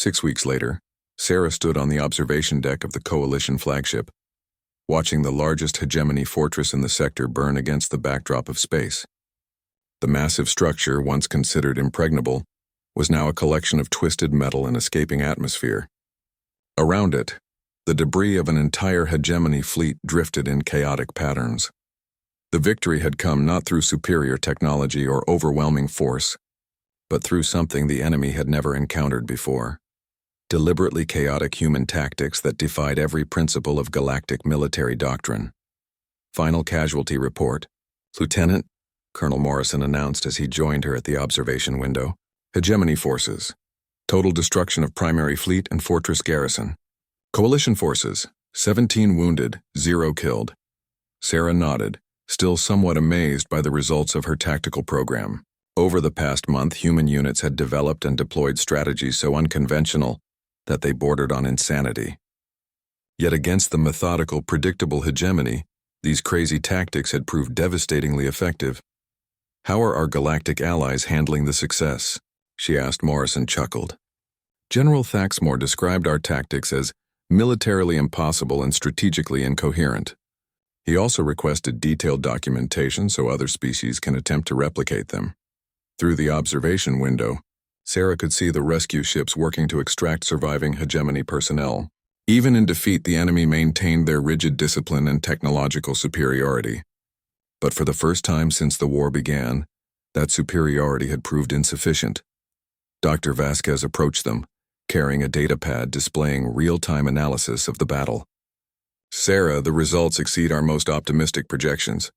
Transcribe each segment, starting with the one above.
6 weeks later, Sarah stood on the observation deck of the Coalition flagship, watching the largest hegemony fortress in the sector burn against the backdrop of space. The massive structure, once considered impregnable, was now a collection of twisted metal and escaping atmosphere. Around it, the debris of an entire hegemony fleet drifted in chaotic patterns. The victory had come not through superior technology or overwhelming force, but through something the enemy had never encountered before: deliberately chaotic human tactics that defied every principle of galactic military doctrine. Final casualty report, Lieutenant, Colonel Morrison announced as he joined her at the observation window. Hegemony forces. Total destruction of primary fleet and fortress garrison. Coalition forces, 17 wounded, 0 killed. Sarah nodded, still somewhat amazed by the results of her tactical program. Over the past month, human units had developed and deployed strategies so unconventional that they bordered on insanity. Yet against the methodical, predictable hegemony, these crazy tactics had proved devastatingly effective. "How are our galactic allies handling the success?" she asked. Morrison chuckled. General Thaxmore described our tactics as militarily impossible and strategically incoherent. He also requested detailed documentation so other species can attempt to replicate them. Through the observation window, Sarah could see the rescue ships working to extract surviving hegemony personnel. Even in defeat, the enemy maintained their rigid discipline and technological superiority. But for the first time since the war began, that superiority had proved insufficient. Dr. Vasquez approached them, carrying a datapad displaying real-time analysis of the battle. "Sarah, the results exceed our most optimistic projections.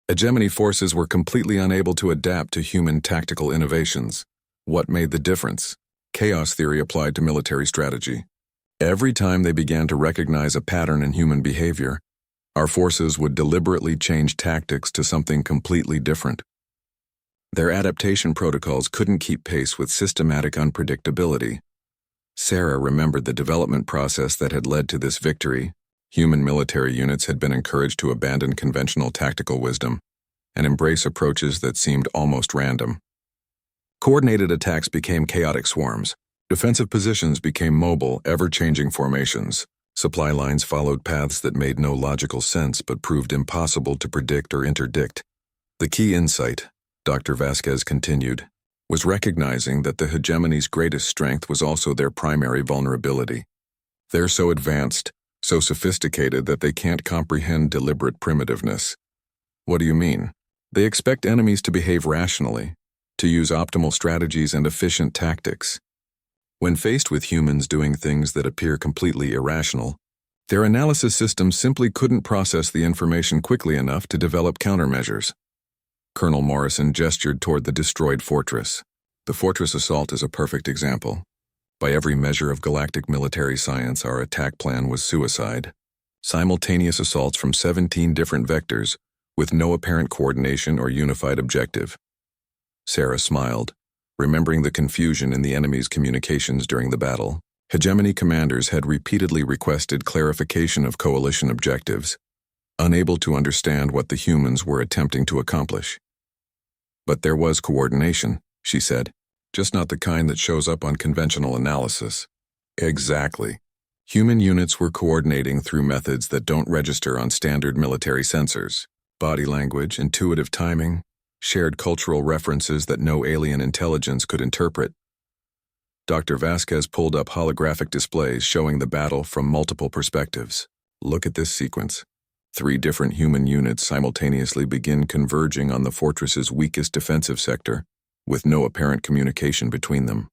Hegemony forces were completely unable to adapt to human tactical innovations. What made the difference? Chaos theory applied to military strategy. Every time they began to recognize a pattern in human behavior, our forces would deliberately change tactics to something completely different. Their adaptation protocols couldn't keep pace with systematic unpredictability." Sarah remembered the development process that had led to this victory. Human military units had been encouraged to abandon conventional tactical wisdom and embrace approaches that seemed almost random. Coordinated attacks became chaotic swarms. Defensive positions became mobile, ever-changing formations. Supply lines followed paths that made no logical sense but proved impossible to predict or interdict. The key insight, Dr. Vasquez continued, was recognizing that the hegemony's greatest strength was also their primary vulnerability. They're so advanced, so sophisticated that they can't comprehend deliberate primitiveness. What do you mean? They expect enemies to behave rationally, to use optimal strategies and efficient tactics. When faced with humans doing things that appear completely irrational, their analysis systems simply couldn't process the information quickly enough to develop countermeasures. Colonel Morrison gestured toward the destroyed fortress. The fortress assault is a perfect example. By every measure of galactic military science, our attack plan was suicide. Simultaneous assaults from 17 different vectors, with no apparent coordination or unified objective. Sarah smiled, remembering the confusion in the enemy's communications during the battle. Hegemony commanders had repeatedly requested clarification of coalition objectives, unable to understand what the humans were attempting to accomplish. "But there was coordination," she said, "just not the kind that shows up on conventional analysis." "Exactly. Human units were coordinating through methods that don't register on standard military sensors. Body language, intuitive timing, shared cultural references that no alien intelligence could interpret." Dr. Vasquez pulled up holographic displays showing the battle from multiple perspectives. "Look at this sequence. 3 different human units simultaneously begin converging on the fortress's weakest defensive sector, with no apparent communication between them."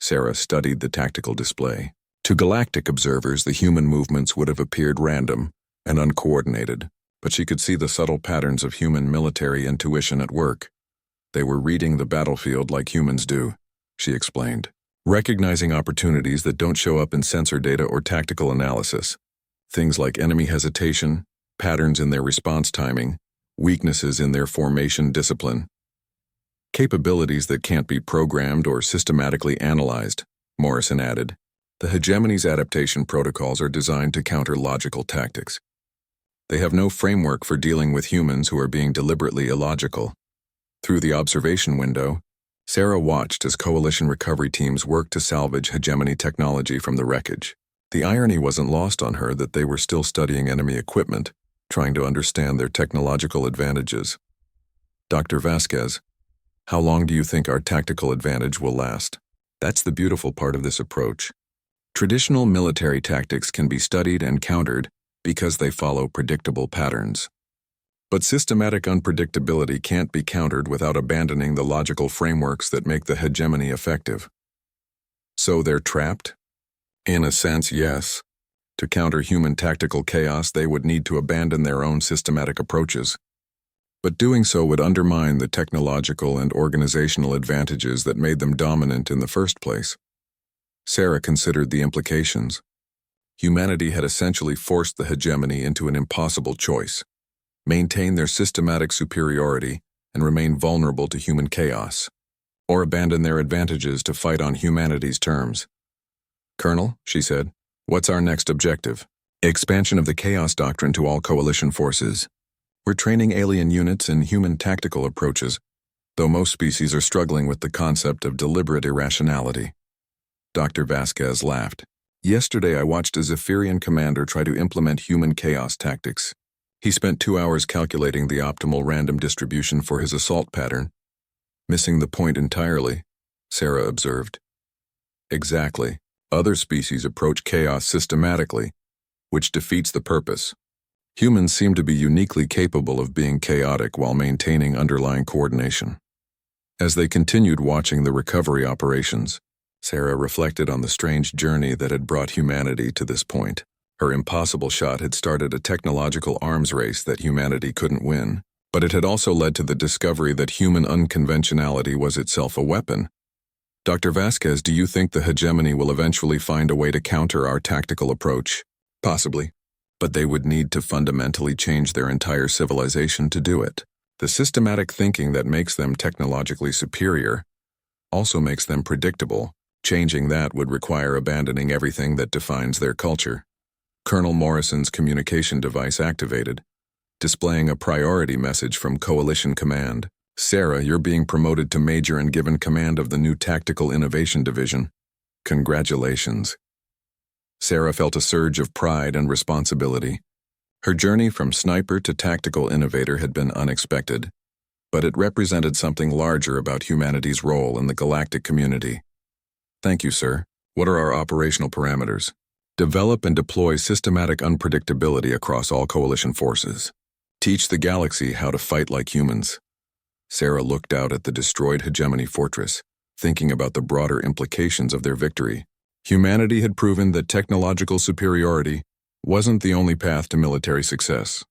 Sarah studied the tactical display. To galactic observers, the human movements would have appeared random and uncoordinated, but she could see the subtle patterns of human military intuition at work. They were reading the battlefield like humans do, she explained, recognizing opportunities that don't show up in sensor data or tactical analysis. Things like enemy hesitation, patterns in their response timing, weaknesses in their formation discipline. Capabilities that can't be programmed or systematically analyzed, Morrison added. The hegemony's adaptation protocols are designed to counter logical tactics. They have no framework for dealing with humans who are being deliberately illogical. Through the observation window, Sarah watched as coalition recovery teams worked to salvage hegemony technology from the wreckage. The irony wasn't lost on her that they were still studying enemy equipment, trying to understand their technological advantages. Dr. Vasquez, how long do you think our tactical advantage will last? That's the beautiful part of this approach. Traditional military tactics can be studied and countered because they follow predictable patterns. But systematic unpredictability can't be countered without abandoning the logical frameworks that make the hegemony effective. So they're trapped? In a sense, yes. To counter human tactical chaos, they would need to abandon their own systematic approaches. But doing so would undermine the technological and organizational advantages that made them dominant in the first place. Sarah considered the implications. Humanity had essentially forced the hegemony into an impossible choice: maintain their systematic superiority and remain vulnerable to human chaos, or abandon their advantages to fight on humanity's terms. "Colonel," she said, "what's our next objective?" "Expansion of the chaos doctrine to all coalition forces. We're training alien units in human tactical approaches, though most species are struggling with the concept of deliberate irrationality." Dr. Vasquez laughed. "Yesterday I watched a Zephyrian commander try to implement human chaos tactics. He spent 2 hours calculating the optimal random distribution for his assault pattern. Missing the point entirely," Sarah observed. "Exactly. Other species approach chaos systematically, which defeats the purpose. Humans seem to be uniquely capable of being chaotic while maintaining underlying coordination." As they continued watching the recovery operations, Sarah reflected on the strange journey that had brought humanity to this point. Her impossible shot had started a technological arms race that humanity couldn't win, but it had also led to the discovery that human unconventionality was itself a weapon. "Dr. Vasquez, do you think the hegemony will eventually find a way to counter our tactical approach?" "Possibly. But they would need to fundamentally change their entire civilization to do it. The systematic thinking that makes them technologically superior also makes them predictable. Changing that would require abandoning everything that defines their culture." Colonel Morrison's communication device activated, displaying a priority message from Coalition Command. "Sarah, you're being promoted to Major and given command of the new Tactical Innovation Division. Congratulations." Sarah felt a surge of pride and responsibility. Her journey from sniper to tactical innovator had been unexpected, but it represented something larger about humanity's role in the galactic community. "Thank you, sir. What are our operational parameters?" "Develop and deploy systematic unpredictability across all coalition forces. Teach the galaxy how to fight like humans." Sarah looked out at the destroyed hegemony fortress, thinking about the broader implications of their victory. Humanity had proven that technological superiority wasn't the only path to military success.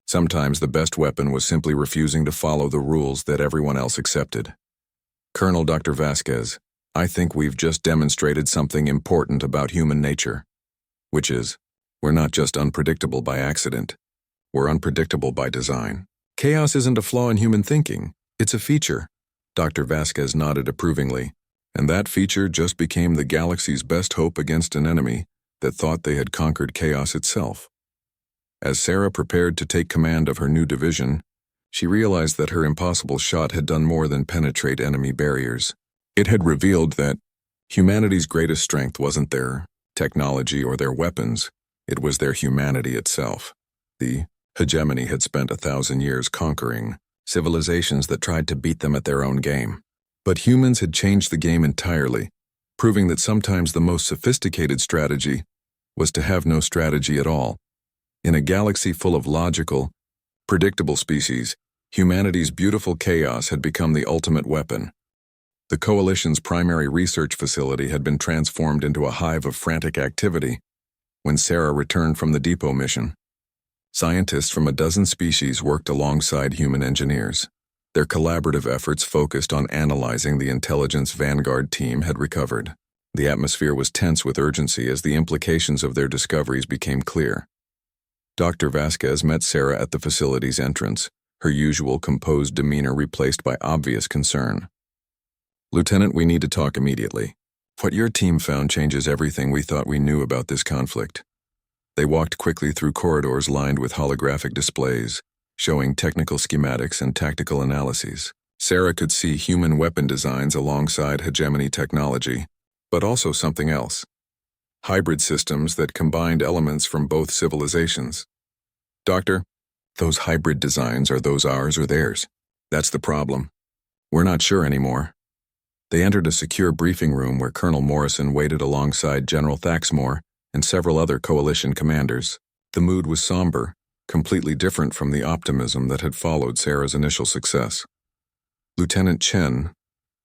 Sometimes the best weapon was simply refusing to follow the rules that everyone else accepted. "Colonel Dr. Vasquez, I think we've just demonstrated something important about human nature, which is, we're not just unpredictable by accident, we're unpredictable by design. Chaos isn't a flaw in human thinking, it's a feature." Dr. Vasquez nodded approvingly, and that feature just became the galaxy's best hope against an enemy that thought they had conquered chaos itself. As Sarah prepared to take command of her new division, she realized that her impossible shot had done more than penetrate enemy barriers. It had revealed that humanity's greatest strength wasn't their technology or their weapons, it was their humanity itself. The hegemony had spent 1,000 years conquering civilizations that tried to beat them at their own game. But humans had changed the game entirely, proving that sometimes the most sophisticated strategy was to have no strategy at all. In a galaxy full of logical, predictable species, humanity's beautiful chaos had become the ultimate weapon. The Coalition's primary research facility had been transformed into a hive of frantic activity when Sarah returned from the depot mission. Scientists from a dozen species worked alongside human engineers. Their collaborative efforts focused on analyzing the intelligence Vanguard team had recovered. The atmosphere was tense with urgency as the implications of their discoveries became clear. Dr. Vasquez met Sarah at the facility's entrance, her usual composed demeanor replaced by obvious concern. "Lieutenant, we need to talk immediately. What your team found changes everything we thought we knew about this conflict." They walked quickly through corridors lined with holographic displays, showing technical schematics and tactical analyses. Sarah could see human weapon designs alongside hegemony technology, but also something else. Hybrid systems that combined elements from both civilizations. Doctor, those hybrid designs, are those ours or theirs? That's the problem. We're not sure anymore. They entered a secure briefing room where Colonel Morrison waited alongside General Thaxmore and several other coalition commanders. The mood was somber, completely different from the optimism that had followed Sarah's initial success. Lieutenant Chen,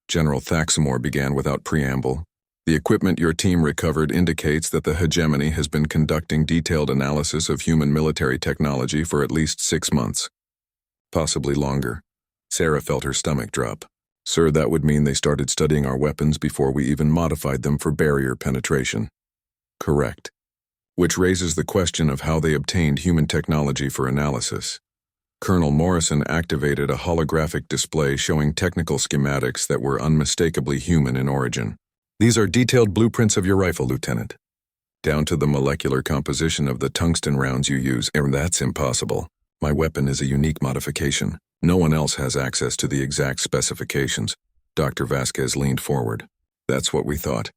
General Thaxmore began without preamble, the equipment your team recovered indicates that the hegemony has been conducting detailed analysis of human military technology for at least 6 months. Possibly longer. Sarah felt her stomach drop. Sir, that would mean they started studying our weapons before we even modified them for barrier penetration. Correct. Which raises the question of how they obtained human technology for analysis. Colonel Morrison activated a holographic display showing technical schematics that were unmistakably human in origin. These are detailed blueprints of your rifle, Lieutenant. Down to the molecular composition of the tungsten rounds you use, and that's impossible. My weapon is a unique modification. No one else has access to the exact specifications. Dr. Vasquez leaned forward. That's what we thought.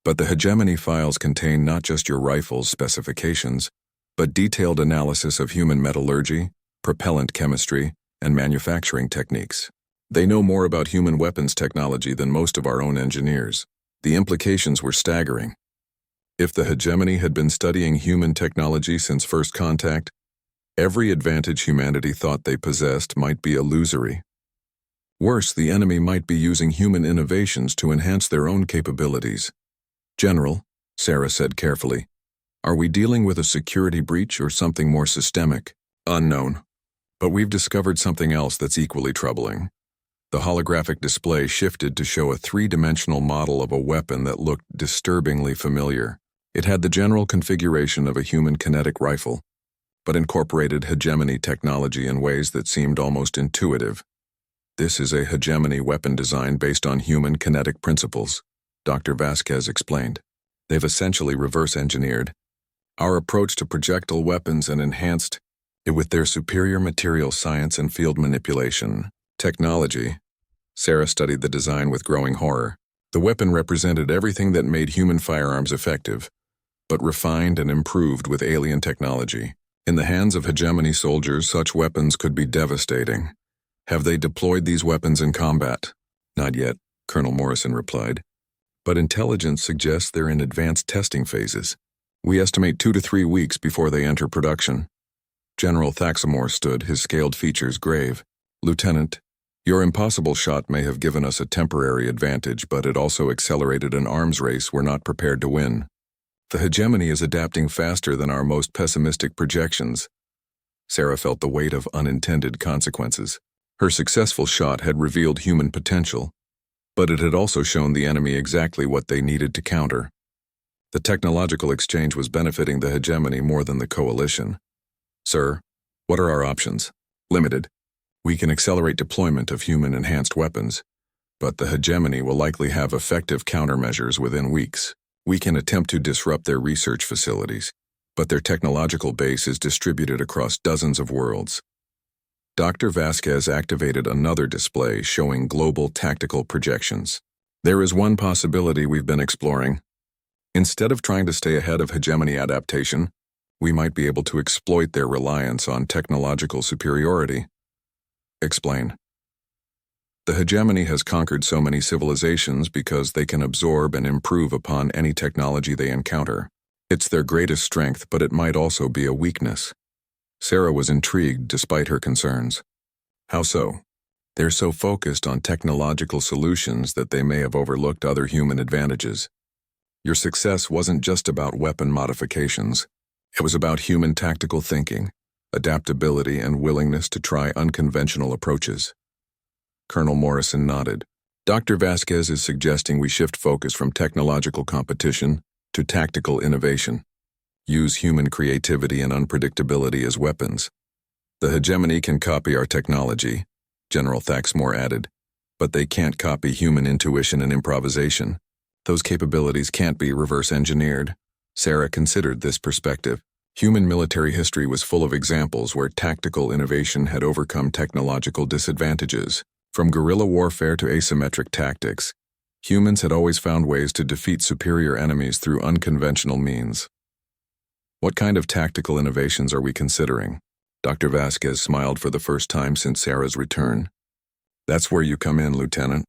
But the hegemony files contain not just your rifle's specifications, but detailed analysis of human metallurgy, propellant chemistry, and manufacturing techniques. They know more about human weapons technology than most of our own engineers. The implications were staggering. If the hegemony had been studying human technology since first contact, every advantage humanity thought they possessed might be illusory. Worse, the enemy might be using human innovations to enhance their own capabilities. General, Sarah said carefully, are we dealing with a security breach or something more systemic? Unknown. But we've discovered something else that's equally troubling. The holographic display shifted to show a 3-dimensional model of a weapon that looked disturbingly familiar. It had the general configuration of a human kinetic rifle, but incorporated hegemony technology in ways that seemed almost intuitive. This is a hegemony weapon design based on human kinetic principles, Dr. Vasquez explained. They've essentially reverse-engineered our approach to projectile weapons and enhanced it with their superior material science and field manipulation technology. Sarah studied the design with growing horror. The weapon represented everything that made human firearms effective, but refined and improved with alien technology. In the hands of hegemony soldiers, such weapons could be devastating. Have they deployed these weapons in combat? Not yet, Colonel Morrison replied. But intelligence suggests they're in advanced testing phases. We estimate 2 to 3 weeks before they enter production. General Thaxmore stood, his scaled features grave. Lieutenant, your impossible shot may have given us a temporary advantage, but it also accelerated an arms race we're not prepared to win. The hegemony is adapting faster than our most pessimistic projections. Sarah felt the weight of unintended consequences. Her successful shot had revealed human potential, but it had also shown the enemy exactly what they needed to counter. The technological exchange was benefiting the hegemony more than the coalition. Sir, what are our options? Limited. We can accelerate deployment of human-enhanced weapons, but the hegemony will likely have effective countermeasures within weeks. We can attempt to disrupt their research facilities, but their technological base is distributed across dozens of worlds. Dr. Vasquez activated another display showing global tactical projections. There is one possibility we've been exploring. Instead of trying to stay ahead of hegemony adaptation, we might be able to exploit their reliance on technological superiority. Explain. The hegemony has conquered so many civilizations because they can absorb and improve upon any technology they encounter. It's their greatest strength, but it might also be a weakness. Sarah was intrigued despite her concerns. How so? They're so focused on technological solutions that they may have overlooked other human advantages. Your success wasn't just about weapon modifications. It was about human tactical thinking, adaptability, and willingness to try unconventional approaches. Colonel Morrison nodded. Dr. Vasquez is suggesting we shift focus from technological competition to tactical innovation. Use human creativity and unpredictability as weapons. The hegemony can copy our technology, General Thaxmore added, but they can't copy human intuition and improvisation. Those capabilities can't be reverse-engineered. Sarah considered this perspective. Human military history was full of examples where tactical innovation had overcome technological disadvantages. From guerrilla warfare to asymmetric tactics, humans had always found ways to defeat superior enemies through unconventional means. What kind of tactical innovations are we considering? Dr. Vasquez smiled for the first time since Sarah's return. That's where you come in, Lieutenant.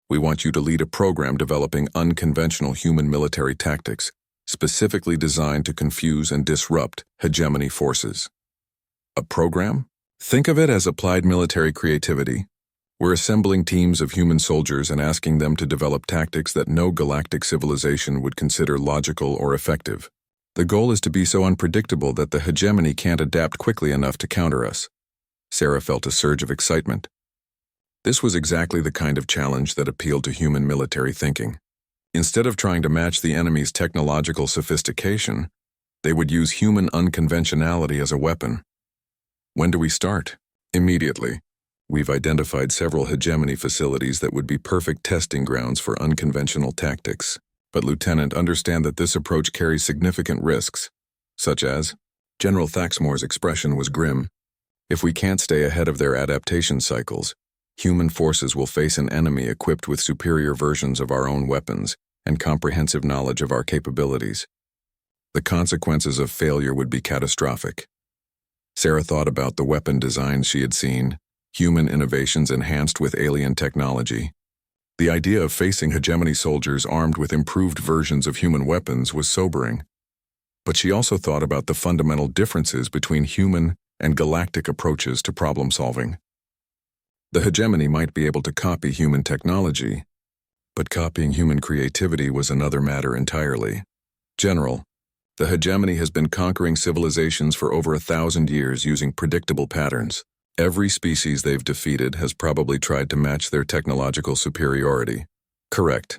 We want you to lead a program developing unconventional human military tactics, specifically designed to confuse and disrupt hegemony forces. A program? Think of it as applied military creativity. We're assembling teams of human soldiers and asking them to develop tactics that no galactic civilization would consider logical or effective. The goal is to be so unpredictable that the hegemony can't adapt quickly enough to counter us. Sarah felt a surge of excitement. This was exactly the kind of challenge that appealed to human military thinking. Instead of trying to match the enemy's technological sophistication, they would use human unconventionality as a weapon. When do we start? Immediately. We've identified several hegemony facilities that would be perfect testing grounds for unconventional tactics. But, Lieutenant, understand that this approach carries significant risks, such as, General Thaxmore's expression was grim. If we can't stay ahead of their adaptation cycles, human forces will face an enemy equipped with superior versions of our own weapons and comprehensive knowledge of our capabilities. The consequences of failure would be catastrophic. Sarah thought about the weapon designs she had seen, human innovations enhanced with alien technology. The idea of facing hegemony soldiers armed with improved versions of human weapons was sobering. But she also thought about the fundamental differences between human and galactic approaches to problem solving. The hegemony might be able to copy human technology, but copying human creativity was another matter entirely. General, the hegemony has been conquering civilizations for over 1,000 years using predictable patterns. Every species they've defeated has probably tried to match their technological superiority. Correct.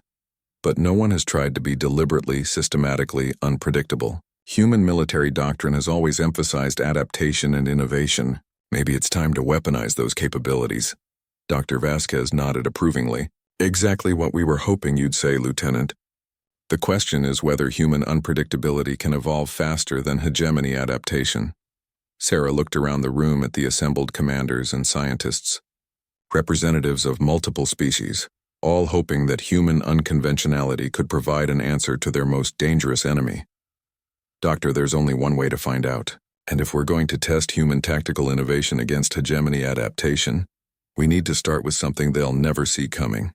But no one has tried to be deliberately, systematically unpredictable. Human military doctrine has always emphasized adaptation and innovation. Maybe it's time to weaponize those capabilities. Dr. Vasquez nodded approvingly. Exactly what we were hoping you'd say, Lieutenant. The question is whether human unpredictability can evolve faster than hegemony adaptation. Sarah looked around the room at the assembled commanders and scientists, representatives of multiple species, all hoping that human unconventionality could provide an answer to their most dangerous enemy. Doctor, there's only one way to find out, and if we're going to test human tactical innovation against hegemony adaptation, we need to start with something they'll never see coming.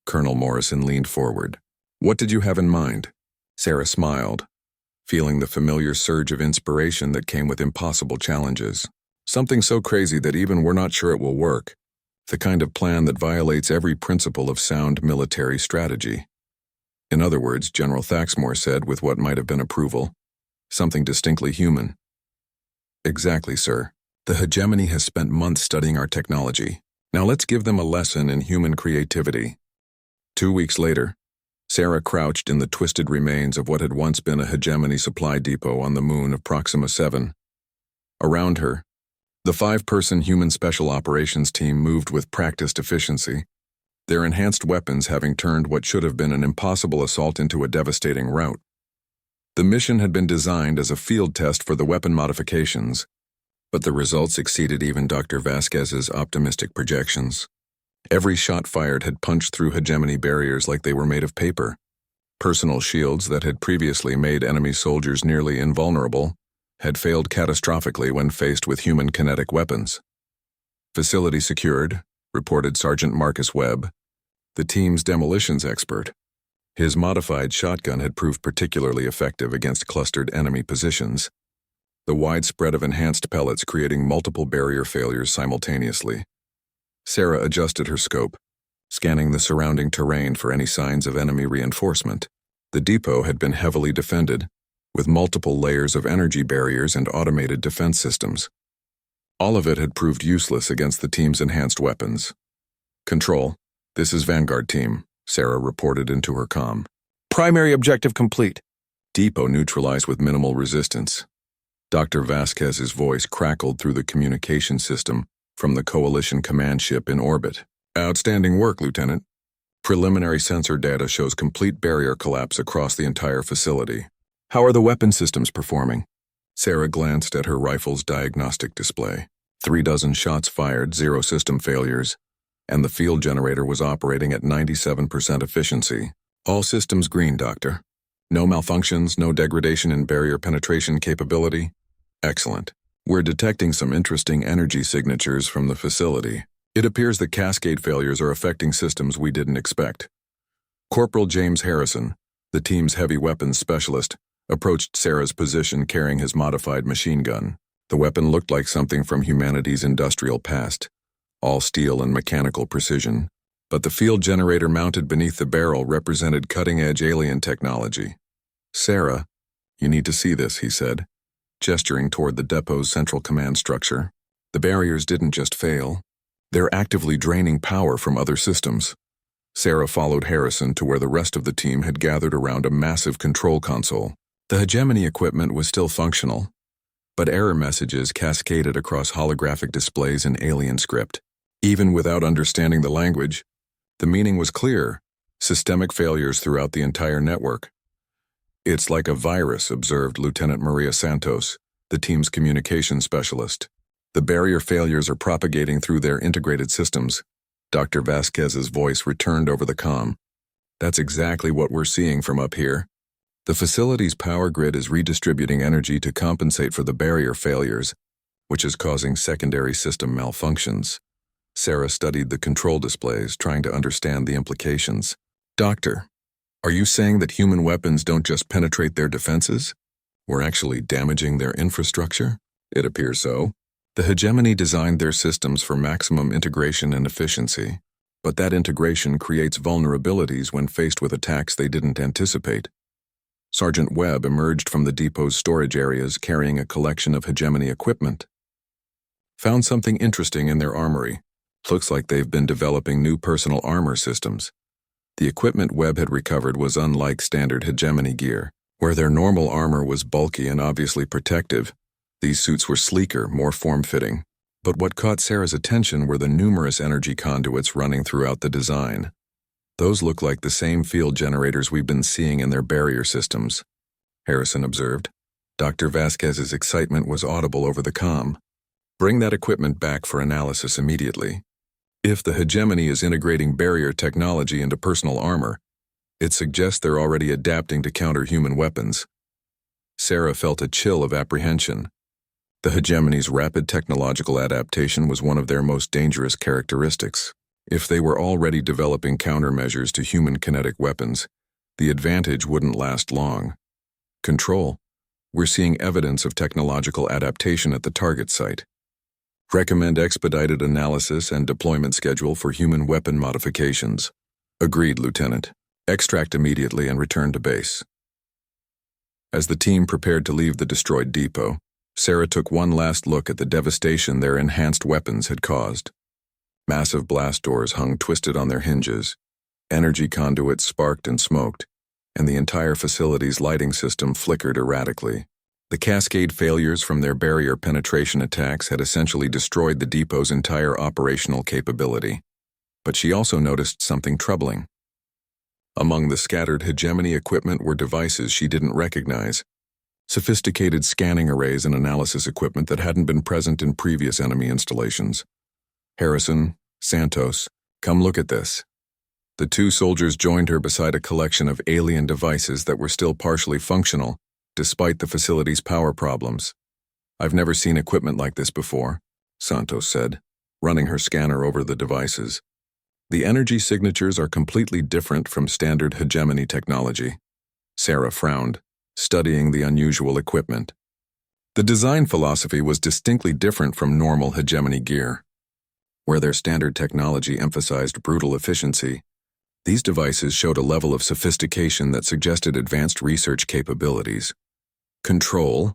Colonel Morrison leaned forward. What did you have in mind? Sarah smiled, feeling the familiar surge of inspiration that came with impossible challenges. Something so crazy that even we're not sure it will work. The kind of plan that violates every principle of sound military strategy. In other words, General Thaxmore said with what might have been approval, something distinctly human. Exactly, sir. The hegemony has spent months studying our technology. Now let's give them a lesson in human creativity. 2 weeks later, Sarah crouched in the twisted remains of what had once been a hegemony supply depot on the moon of Proxima 7. Around her, the 5-person human special operations team moved with practiced efficiency, their enhanced weapons having turned what should have been an impossible assault into a devastating rout. The mission had been designed as a field test for the weapon modifications, but the results exceeded even Dr. Vasquez's optimistic projections. Every shot fired had punched through hegemony barriers like they were made of paper. Personal shields that had previously made enemy soldiers nearly invulnerable had failed catastrophically when faced with human kinetic weapons. Facility secured, reported Sergeant Marcus Webb, the team's demolitions expert. His modified shotgun had proved particularly effective against clustered enemy positions, the wide spread of enhanced pellets creating multiple barrier failures simultaneously. Sarah adjusted her scope, scanning the surrounding terrain for any signs of enemy reinforcement. The depot had been heavily defended, with multiple layers of energy barriers and automated defense systems. All of it had proved useless against the team's enhanced weapons. Control, this is Vanguard Team, Sarah reported into her comm. Primary objective complete. Depot neutralized with minimal resistance. Dr. Vasquez's voice crackled through the communication system from the Coalition command ship in orbit. Outstanding work, Lieutenant. Preliminary sensor data shows complete barrier collapse across the entire facility. How are the weapon systems performing? Sarah glanced at her rifle's diagnostic display. 36 shots fired, 0 system failures. and the field generator was operating at 97% efficiency. All systems green, Doctor. No malfunctions, no degradation in barrier penetration capability. Excellent. We're detecting some interesting energy signatures from the facility. It appears that cascade failures are affecting systems we didn't expect. Corporal James Harrison, the team's heavy weapons specialist, approached Sarah's position carrying his modified machine gun. The weapon looked like something from humanity's industrial past, all steel and mechanical precision. But the field generator mounted beneath the barrel represented cutting-edge alien technology. Sarah, you need to see this, he said, gesturing toward the depot's central command structure. The barriers didn't just fail. They're actively draining power from other systems. Sarah followed Harrison to where the rest of the team had gathered around a massive control console. The hegemony equipment was still functional, but error messages cascaded across holographic displays in alien script. Even without understanding the language, the meaning was clear: systemic failures throughout the entire network. It's like a virus, observed Lieutenant Maria Santos, the team's communications specialist. The barrier failures are propagating through their integrated systems. Dr. Vasquez's voice returned over the comm. That's exactly what we're seeing from up here. The facility's power grid is redistributing energy to compensate for the barrier failures, which is causing secondary system malfunctions. Sarah studied the control displays, trying to understand the implications. Doctor, are you saying that human weapons don't just penetrate their defenses? We're actually damaging their infrastructure? It appears so. The hegemony designed their systems for maximum integration and efficiency, but that integration creates vulnerabilities when faced with attacks they didn't anticipate. Sergeant Webb emerged from the depot's storage areas carrying a collection of hegemony equipment. Found something interesting in their armory. Looks like they've been developing new personal armor systems. The equipment Webb had recovered was unlike standard hegemony gear. Where their normal armor was bulky and obviously protective, these suits were sleeker, more form-fitting. But what caught Sarah's attention were the numerous energy conduits running throughout the design. Those look like the same field generators we've been seeing in their barrier systems, Harrison observed. Dr. Vasquez's excitement was audible over the comm. Bring that equipment back for analysis immediately. If the hegemony is integrating barrier technology into personal armor, it suggests they're already adapting to counter human weapons. Sarah felt a chill of apprehension. The hegemony's rapid technological adaptation was one of their most dangerous characteristics. If they were already developing countermeasures to human kinetic weapons, the advantage wouldn't last long. Control. We're seeing evidence of technological adaptation at the target site. Recommend expedited analysis and deployment schedule for human weapon modifications. Agreed, Lieutenant. Extract immediately and return to base. As the team prepared to leave the destroyed depot, Sarah took one last look at the devastation their enhanced weapons had caused. Massive blast doors hung twisted on their hinges, energy conduits sparked and smoked, and the entire facility's lighting system flickered erratically. The cascade failures from their barrier penetration attacks had essentially destroyed the depot's entire operational capability. But she also noticed something troubling. Among the scattered hegemony equipment were devices she didn't recognize, sophisticated scanning arrays and analysis equipment that hadn't been present in previous enemy installations. Harrison, Santos, come look at this. The two soldiers joined her beside a collection of alien devices that were still partially functional, despite the facility's power problems. I've never seen equipment like this before, Santos said, running her scanner over the devices. The energy signatures are completely different from standard hegemony technology. Sarah frowned, studying the unusual equipment. The design philosophy was distinctly different from normal hegemony gear. Where their standard technology emphasized brutal efficiency, these devices showed a level of sophistication that suggested advanced research capabilities. Control.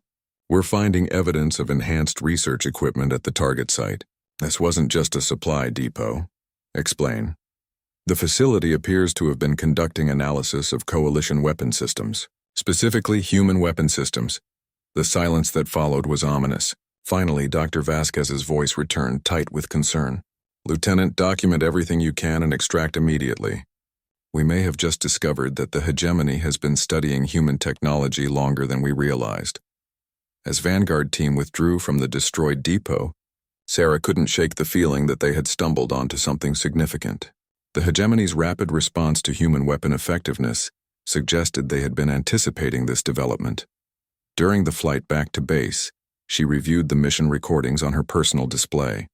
We're finding evidence of enhanced research equipment at the target site. This wasn't just a supply depot. Explain. The facility appears to have been conducting analysis of coalition weapon systems, specifically human weapon systems. The silence that followed was ominous. Finally, Dr. Vasquez's voice returned, tight with concern. Lieutenant, document everything you can and extract immediately. We may have just discovered that the hegemony has been studying human technology longer than we realized. As Vanguard team withdrew from the destroyed depot, Sarah couldn't shake the feeling that they had stumbled onto something significant. The hegemony's rapid response to human weapon effectiveness suggested they had been anticipating this development. During the flight back to base, she reviewed the mission recordings on her personal display.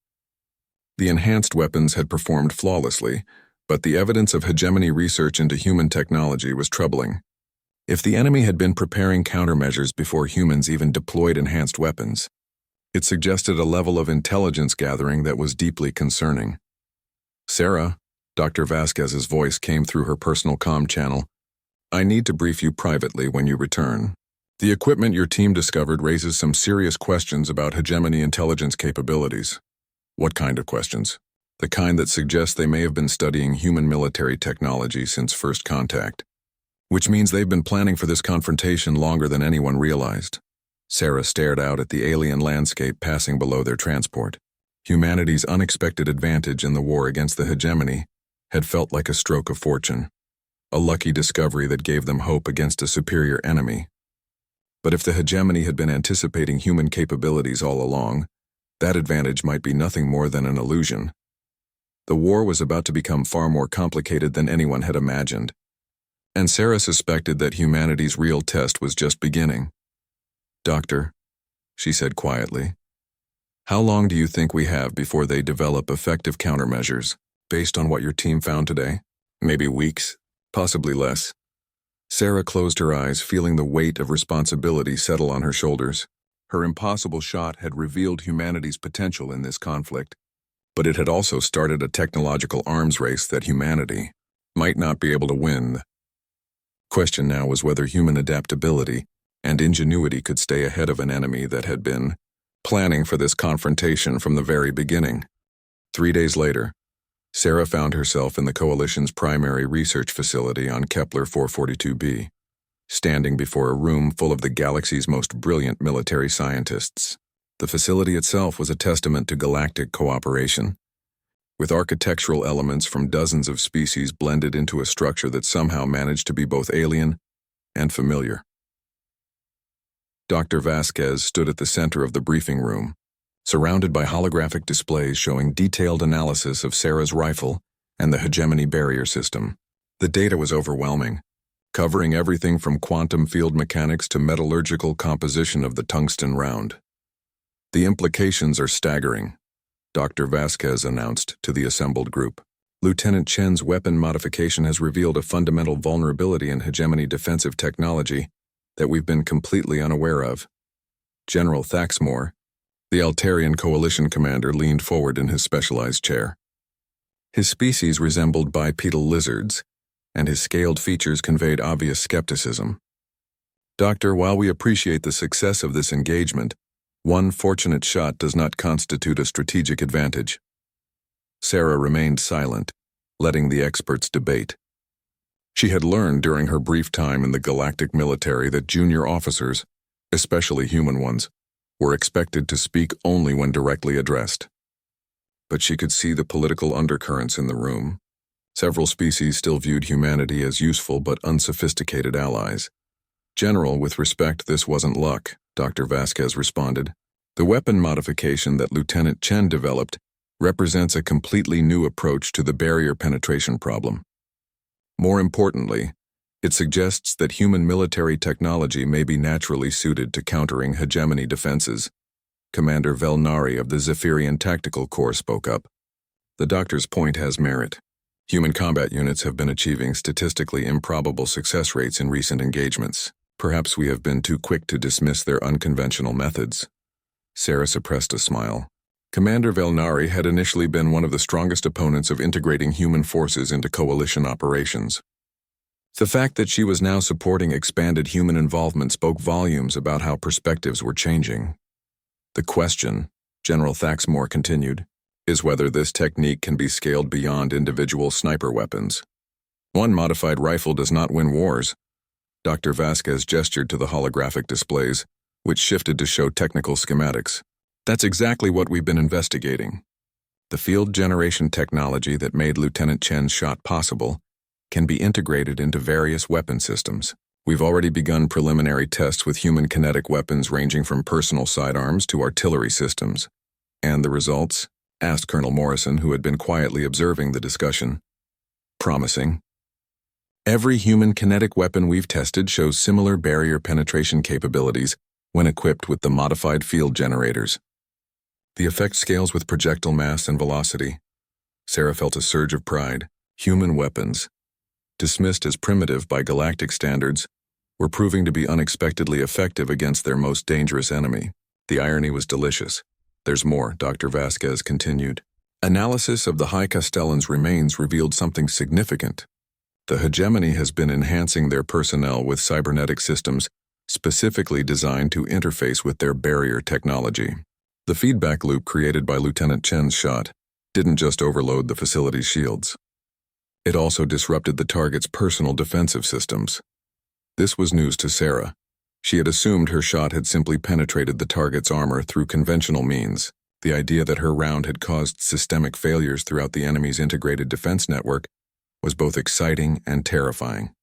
The enhanced weapons had performed flawlessly, but the evidence of hegemony research into human technology was troubling. If the enemy had been preparing countermeasures before humans even deployed enhanced weapons, it suggested a level of intelligence gathering that was deeply concerning. "Sarah," Dr. Vasquez's voice came through her personal comm channel, "I need to brief you privately when you return. The equipment your team discovered raises some serious questions about hegemony intelligence capabilities." "What kind of questions?" "The kind that suggests they may have been studying human military technology since first contact. Which means they've been planning for this confrontation longer than anyone realized." Sarah stared out at the alien landscape passing below their transport. Humanity's unexpected advantage in the war against the hegemony had felt like a stroke of fortune, a lucky discovery that gave them hope against a superior enemy. But if the hegemony had been anticipating human capabilities all along, that advantage might be nothing more than an illusion. The war was about to become far more complicated than anyone had imagined, and Sarah suspected that humanity's real test was just beginning. "Doctor," she said quietly, "how long do you think we have before they develop effective countermeasures, based on what your team found today? Maybe weeks, possibly less." Sarah closed her eyes, feeling the weight of responsibility settle on her shoulders. Her impossible shot had revealed humanity's potential in this conflict, but it had also started a technological arms race that humanity might not be able to win. Question now was whether human adaptability and ingenuity could stay ahead of an enemy that had been planning for this confrontation from the very beginning. 3 days later, Sarah found herself in the Coalition's primary research facility on Kepler 442b, standing before a room full of the galaxy's most brilliant military scientists. The facility itself was a testament to galactic cooperation, with architectural elements from dozens of species blended into a structure that somehow managed to be both alien and familiar. Dr. Vasquez stood at the center of the briefing room, surrounded by holographic displays showing detailed analysis of Sarah's rifle and the hegemony barrier system. The data was overwhelming, covering everything from quantum field mechanics to metallurgical composition of the tungsten round. "The implications are staggering," Dr. Vasquez announced to the assembled group. "Lieutenant Chen's weapon modification has revealed a fundamental vulnerability in hegemony defensive technology that we've been completely unaware of." General Thaxmore, the Altarian Coalition commander, leaned forward in his specialized chair. His species resembled bipedal lizards, and his scaled features conveyed obvious skepticism. "Doctor, while we appreciate the success of this engagement, one fortunate shot does not constitute a strategic advantage." Sarah remained silent, letting the experts debate. She had learned during her brief time in the galactic military that junior officers, especially human ones, were expected to speak only when directly addressed. But she could see the political undercurrents in the room. Several species still viewed humanity as useful but unsophisticated allies. "General, with respect, this wasn't luck," Dr. Vasquez responded. "The weapon modification that Lieutenant Chen developed represents a completely new approach to the barrier penetration problem. More importantly, it suggests that human military technology may be naturally suited to countering hegemony defenses." Commander Velnari of the Zephyrian Tactical Corps spoke up. "The doctor's point has merit. Human combat units have been achieving statistically improbable success rates in recent engagements. Perhaps we have been too quick to dismiss their unconventional methods." Sarah suppressed a smile. Commander Velnari had initially been one of the strongest opponents of integrating human forces into coalition operations. The fact that she was now supporting expanded human involvement spoke volumes about how perspectives were changing. "The question," General Thaxmore continued, "is whether this technique can be scaled beyond individual sniper weapons. One modified rifle does not win wars." Dr. Vasquez gestured to the holographic displays, which shifted to show technical schematics. "That's exactly what we've been investigating. The field generation technology that made Lieutenant Chen's shot possible can be integrated into various weapon systems. We've already begun preliminary tests with human kinetic weapons ranging from personal sidearms to artillery systems. "And the results?" asked Colonel Morrison, who had been quietly observing the discussion. "Promising. Every human kinetic weapon we've tested shows similar barrier penetration capabilities when equipped with the modified field generators. The effect scales with projectile mass and velocity." Sarah felt a surge of pride. Human weapons, dismissed as primitive by galactic standards, were proving to be unexpectedly effective against their most dangerous enemy. The irony was delicious. "There's more," Dr. Vasquez continued. "Analysis of the High Castellan's remains revealed something significant. The hegemony has been enhancing their personnel with cybernetic systems specifically designed to interface with their barrier technology. The feedback loop created by Lieutenant Chen's shot didn't just overload the facility's shields. It also disrupted the target's personal defensive systems. This was news to Sarah. She had assumed her shot had simply penetrated the target's armor through conventional means. The idea that her round had caused systemic failures throughout the enemy's integrated defense network was both exciting and terrifying.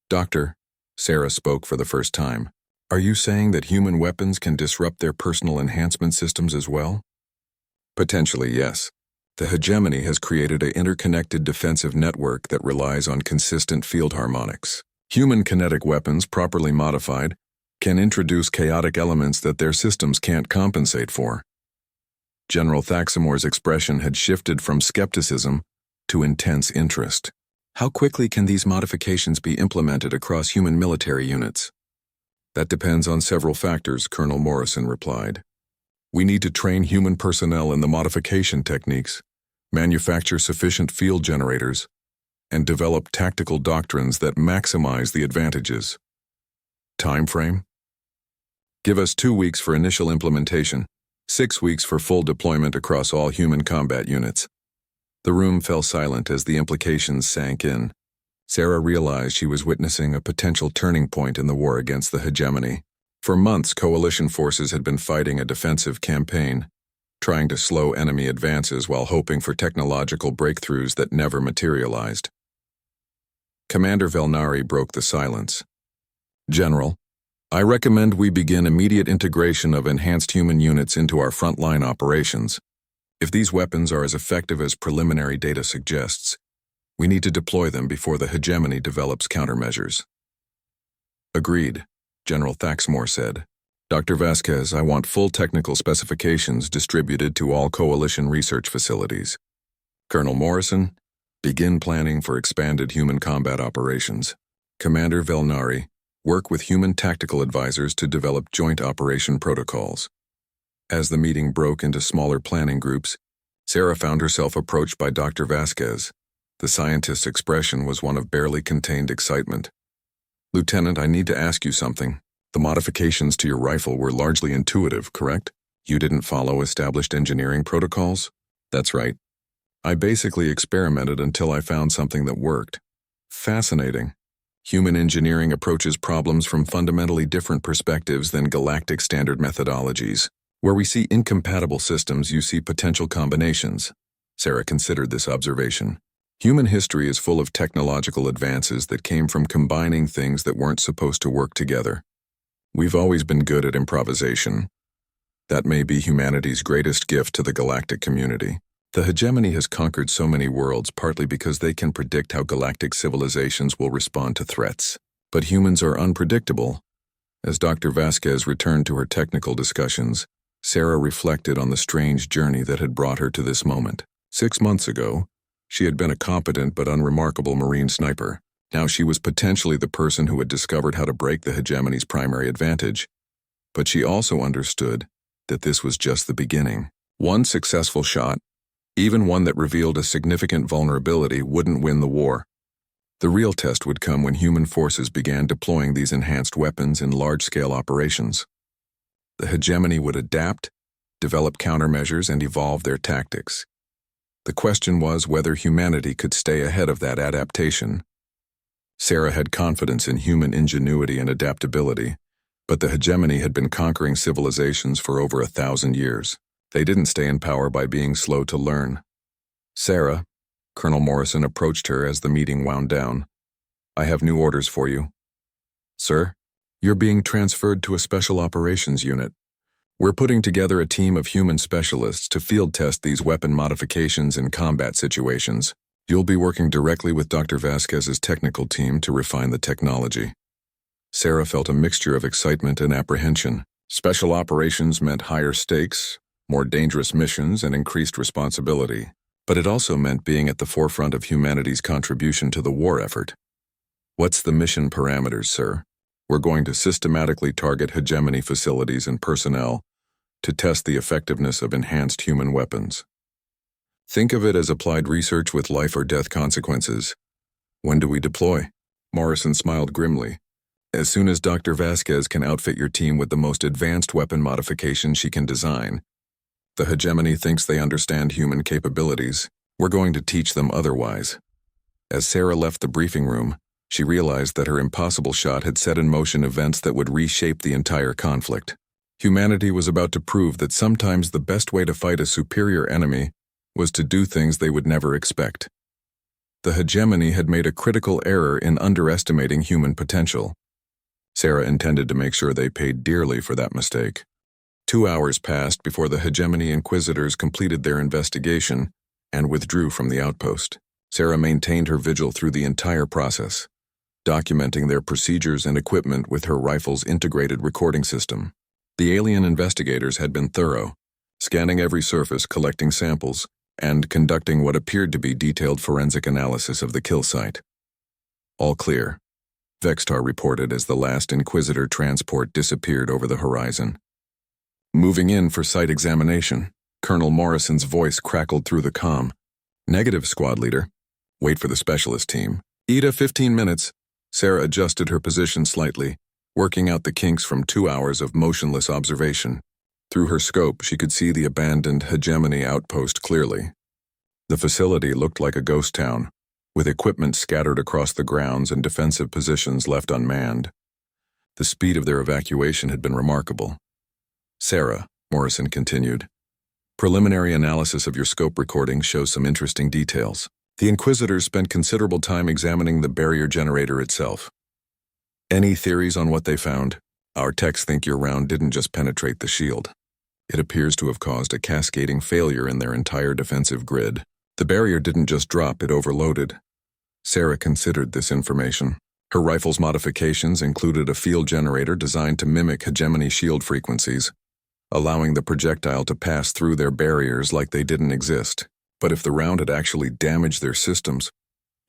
"Doctor," Sarah spoke for the first time, "are you saying that human weapons can disrupt their personal enhancement systems as well?" "Potentially, yes. The hegemony has created an interconnected defensive network that relies on consistent field harmonics. Human kinetic weapons, properly modified, can introduce chaotic elements that their systems can't compensate for." General Thaxamore's expression had shifted from skepticism to intense interest. "How quickly can these modifications be implemented across human military units?" "That depends on several factors," Colonel Morrison replied. "We need to train human personnel in the modification techniques, manufacture sufficient field generators, and develop tactical doctrines that maximize the advantages." "Time frame?" "Give us 2 weeks for initial implementation, 6 weeks for full deployment across all human combat units." The room fell silent as the implications sank in. Sarah realized she was witnessing a potential turning point in the war against the hegemony. For months, coalition forces had been fighting a defensive campaign, trying to slow enemy advances while hoping for technological breakthroughs that never materialized. Commander Velnari broke the silence. "General, I recommend we begin immediate integration of enhanced human units into our frontline operations. If these weapons are as effective as preliminary data suggests, we need to deploy them before the hegemony develops countermeasures." "Agreed," General Thaxamore said. "Dr. Vasquez, I want full technical specifications distributed to all coalition research facilities. Colonel Morrison, begin planning for expanded human combat operations. Commander Velnari, work with human tactical advisors to develop joint operation protocols." As the meeting broke into smaller planning groups, Sarah found herself approached by Dr. Vasquez. The scientist's expression was one of barely contained excitement. "Lieutenant, I need to ask you something. The modifications to your rifle were largely intuitive, correct? You didn't follow established engineering protocols?" "That's right. I basically experimented until I found something that worked." "Fascinating. Human engineering approaches problems from fundamentally different perspectives than galactic standard methodologies. Where we see incompatible systems, you see potential combinations." Sarah considered this observation. Human history is full of technological advances that came from combining things that weren't supposed to work together. We've always been good at improvisation. That may be humanity's greatest gift to the galactic community. The hegemony has conquered so many worlds partly because they can predict how galactic civilizations will respond to threats. But humans are unpredictable. As Dr. Vasquez returned to her technical discussions, Sarah reflected on the strange journey that had brought her to this moment. 6 months ago, she had been a competent but unremarkable Marine sniper. Now she was potentially the person who had discovered how to break the hegemony's primary advantage. But she also understood that this was just the beginning. One successful shot, even one that revealed a significant vulnerability, wouldn't win the war. The real test would come when human forces began deploying these enhanced weapons in large-scale operations. The hegemony would adapt, develop countermeasures, and evolve their tactics. The question was whether humanity could stay ahead of that adaptation. Sarah had confidence in human ingenuity and adaptability, but the hegemony had been conquering civilizations for over 1,000 years. They didn't stay in power by being slow to learn. "Sarah," Colonel Morrison approached her as the meeting wound down, "I have new orders for you." "Sir?" "You're being transferred to a special operations unit. We're putting together a team of human specialists to field test these weapon modifications in combat situations. You'll be working directly with Dr. Vasquez's technical team to refine the technology. Sarah felt a mixture of excitement and apprehension. Special operations meant higher stakes, more dangerous missions, and increased responsibility. But it also meant being at the forefront of humanity's contribution to the war effort. What's the mission parameters, sir? We're going to systematically target hegemony facilities and personnel to test the effectiveness of enhanced human weapons. Think of it as applied research with life or death consequences. When do we deploy? Morrison smiled grimly. As soon as Dr. Vasquez can outfit your team with the most advanced weapon modification she can design. The hegemony thinks they understand human capabilities. We're going to teach them otherwise. As Sarah left the briefing room, she realized that her impossible shot had set in motion events that would reshape the entire conflict. Humanity was about to prove that sometimes the best way to fight a superior enemy was to do things they would never expect. The hegemony had made a critical error in underestimating human potential. Sarah intended to make sure they paid dearly for that mistake. 2 hours passed before the hegemony inquisitors completed their investigation and withdrew from the outpost. Sarah maintained her vigil through the entire process, documenting their procedures and equipment with her rifle's integrated recording system. The alien investigators had been thorough, scanning every surface, collecting samples, and conducting what appeared to be detailed forensic analysis of the kill site. All clear, Vextar reported as the last Inquisitor transport disappeared over the horizon. Moving in for site examination, Colonel Morrison's voice crackled through the comm. Negative, squad leader. Wait for the specialist team. Ida, 15 minutes. Sarah adjusted her position slightly, working out the kinks from 2 hours of motionless observation. Through her scope, she could see the abandoned hegemony outpost clearly. The facility looked like a ghost town, with equipment scattered across the grounds and defensive positions left unmanned. The speed of their evacuation had been remarkable. Sarah, Morrison continued, preliminary analysis of your scope recording shows some interesting details. The Inquisitors spent considerable time examining the barrier generator itself. Any theories on what they found? Our techs think your round didn't just penetrate the shield. It appears to have caused a cascading failure in their entire defensive grid. The barrier didn't just drop, it overloaded. Sarah considered this information. Her rifle's modifications included a field generator designed to mimic hegemony shield frequencies, allowing the projectile to pass through their barriers like they didn't exist. But if the round had actually damaged their systems,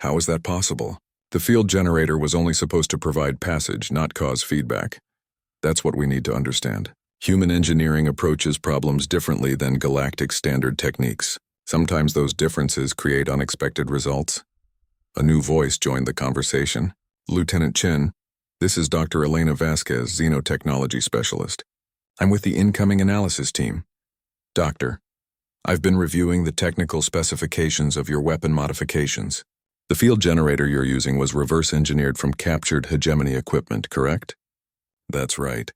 how is that possible? The field generator was only supposed to provide passage, not cause feedback. That's what we need to understand. Human engineering approaches problems differently than galactic standard techniques. Sometimes those differences create unexpected results. A new voice joined the conversation. Lieutenant Chen, this is Dr. Elena Vasquez, Xenotechnology Specialist. I'm with the incoming analysis team. Doctor, I've been reviewing the technical specifications of your weapon modifications. The field generator you're using was reverse engineered from captured hegemony equipment, correct? That's right.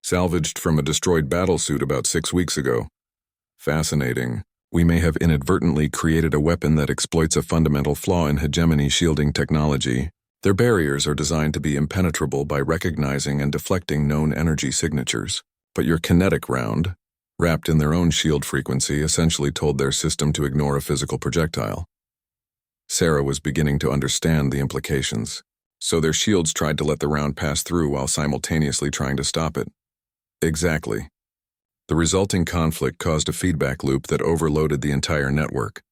Salvaged from a destroyed battlesuit about 6 weeks ago. Fascinating. We may have inadvertently created a weapon that exploits a fundamental flaw in hegemony shielding technology. Their barriers are designed to be impenetrable by recognizing and deflecting known energy signatures. But your kinetic round, wrapped in their own shield frequency, essentially told their system to ignore a physical projectile. Sarah was beginning to understand the implications. So their shields tried to let the round pass through while simultaneously trying to stop it. Exactly. The resulting conflict caused a feedback loop that overloaded the entire network.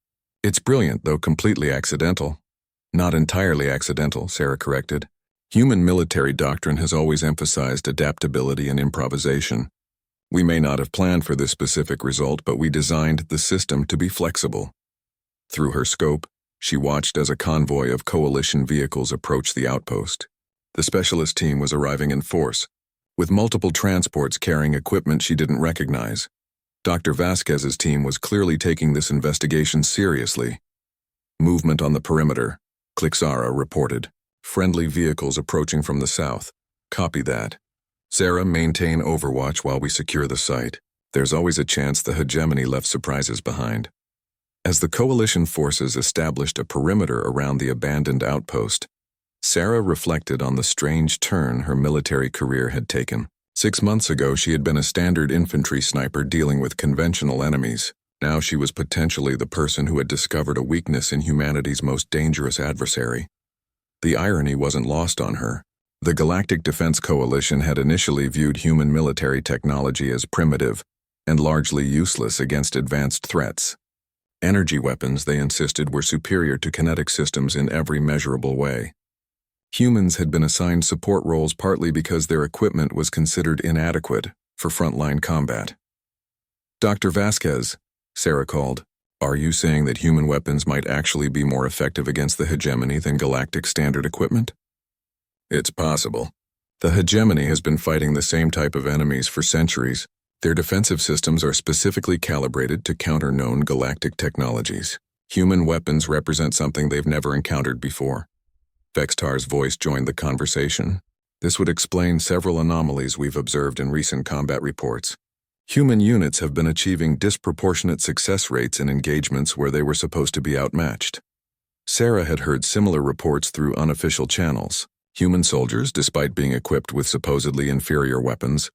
It's brilliant, though completely accidental. Not entirely accidental, Sarah corrected. Human military doctrine has always emphasized adaptability and improvisation. We may not have planned for this specific result, but we designed the system to be flexible. Through her scope, she watched as a convoy of coalition vehicles approached the outpost. The specialist team was arriving in force, with multiple transports carrying equipment she didn't recognize. Dr. Vasquez's team was clearly taking this investigation seriously. Movement on the perimeter, Clixara reported. Friendly vehicles approaching from the south. Copy that. Sarah, maintain overwatch while we secure the site. There's always a chance the hegemony left surprises behind. As the coalition forces established a perimeter around the abandoned outpost, Sarah reflected on the strange turn her military career had taken. 6 months ago, she had been a standard infantry sniper dealing with conventional enemies. Now she was potentially the person who had discovered a weakness in humanity's most dangerous adversary. The irony wasn't lost on her. The Galactic Defense Coalition had initially viewed human military technology as primitive and largely useless against advanced threats. Energy weapons, they insisted, were superior to kinetic systems in every measurable way. Humans had been assigned support roles partly because their equipment was considered inadequate for frontline combat. "Dr. Vasquez," Sarah called, "are you saying that human weapons might actually be more effective against the hegemony than galactic standard equipment?" "It's possible. The hegemony has been fighting the same type of enemies for centuries. Their defensive systems are specifically calibrated to counter known galactic technologies. Human weapons represent something they've never encountered before." Vextar's voice joined the conversation. "This would explain several anomalies we've observed in recent combat reports. Human units have been achieving disproportionate success rates in engagements where they were supposed to be outmatched." Sarah had heard similar reports through unofficial channels. Human soldiers, despite being equipped with supposedly inferior weapons,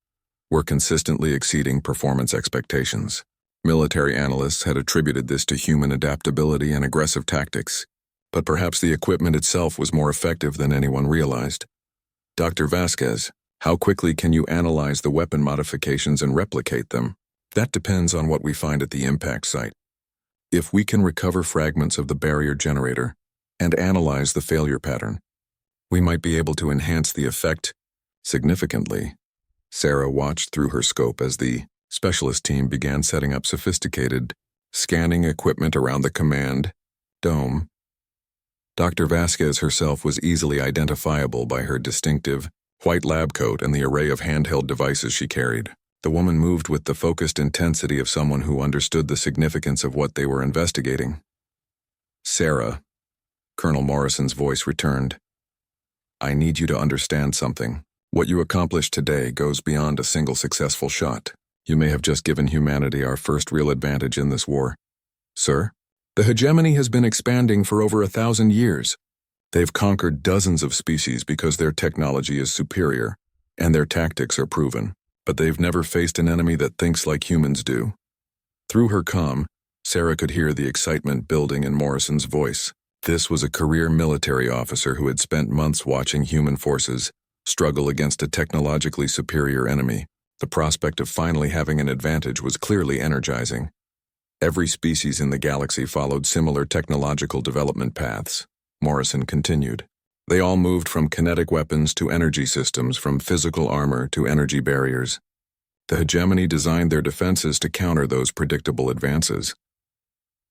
were consistently exceeding performance expectations. Military analysts had attributed this to human adaptability and aggressive tactics, but perhaps the equipment itself was more effective than anyone realized. "Dr. Vasquez, how quickly can you analyze the weapon modifications and replicate them?" "That depends on what we find at the impact site. If we can recover fragments of the barrier generator and analyze the failure pattern, we might be able to enhance the effect significantly." Sarah watched through her scope as the specialist team began setting up sophisticated scanning equipment around the command dome. Dr. Vasquez herself was easily identifiable by her distinctive white lab coat and the array of handheld devices she carried. The woman moved with the focused intensity of someone who understood the significance of what they were investigating. "Sarah," Colonel Morrison's voice returned, "I need you to understand something. What you accomplished today goes beyond a single successful shot. You may have just given humanity our first real advantage in this war." "Sir?" "The hegemony has been expanding for over 1,000 years. They've conquered dozens of species because their technology is superior, and their tactics are proven, but they've never faced an enemy that thinks like humans do." Through her comm, Sarah could hear the excitement building in Morrison's voice. This was a career military officer who had spent months watching human forces struggle against a technologically superior enemy. The prospect of finally having an advantage was clearly energizing. Every species in the galaxy followed similar technological development paths, Morrison continued. They all moved from kinetic weapons to energy systems, from physical armor to energy barriers. The hegemony designed their defenses to counter those predictable advances.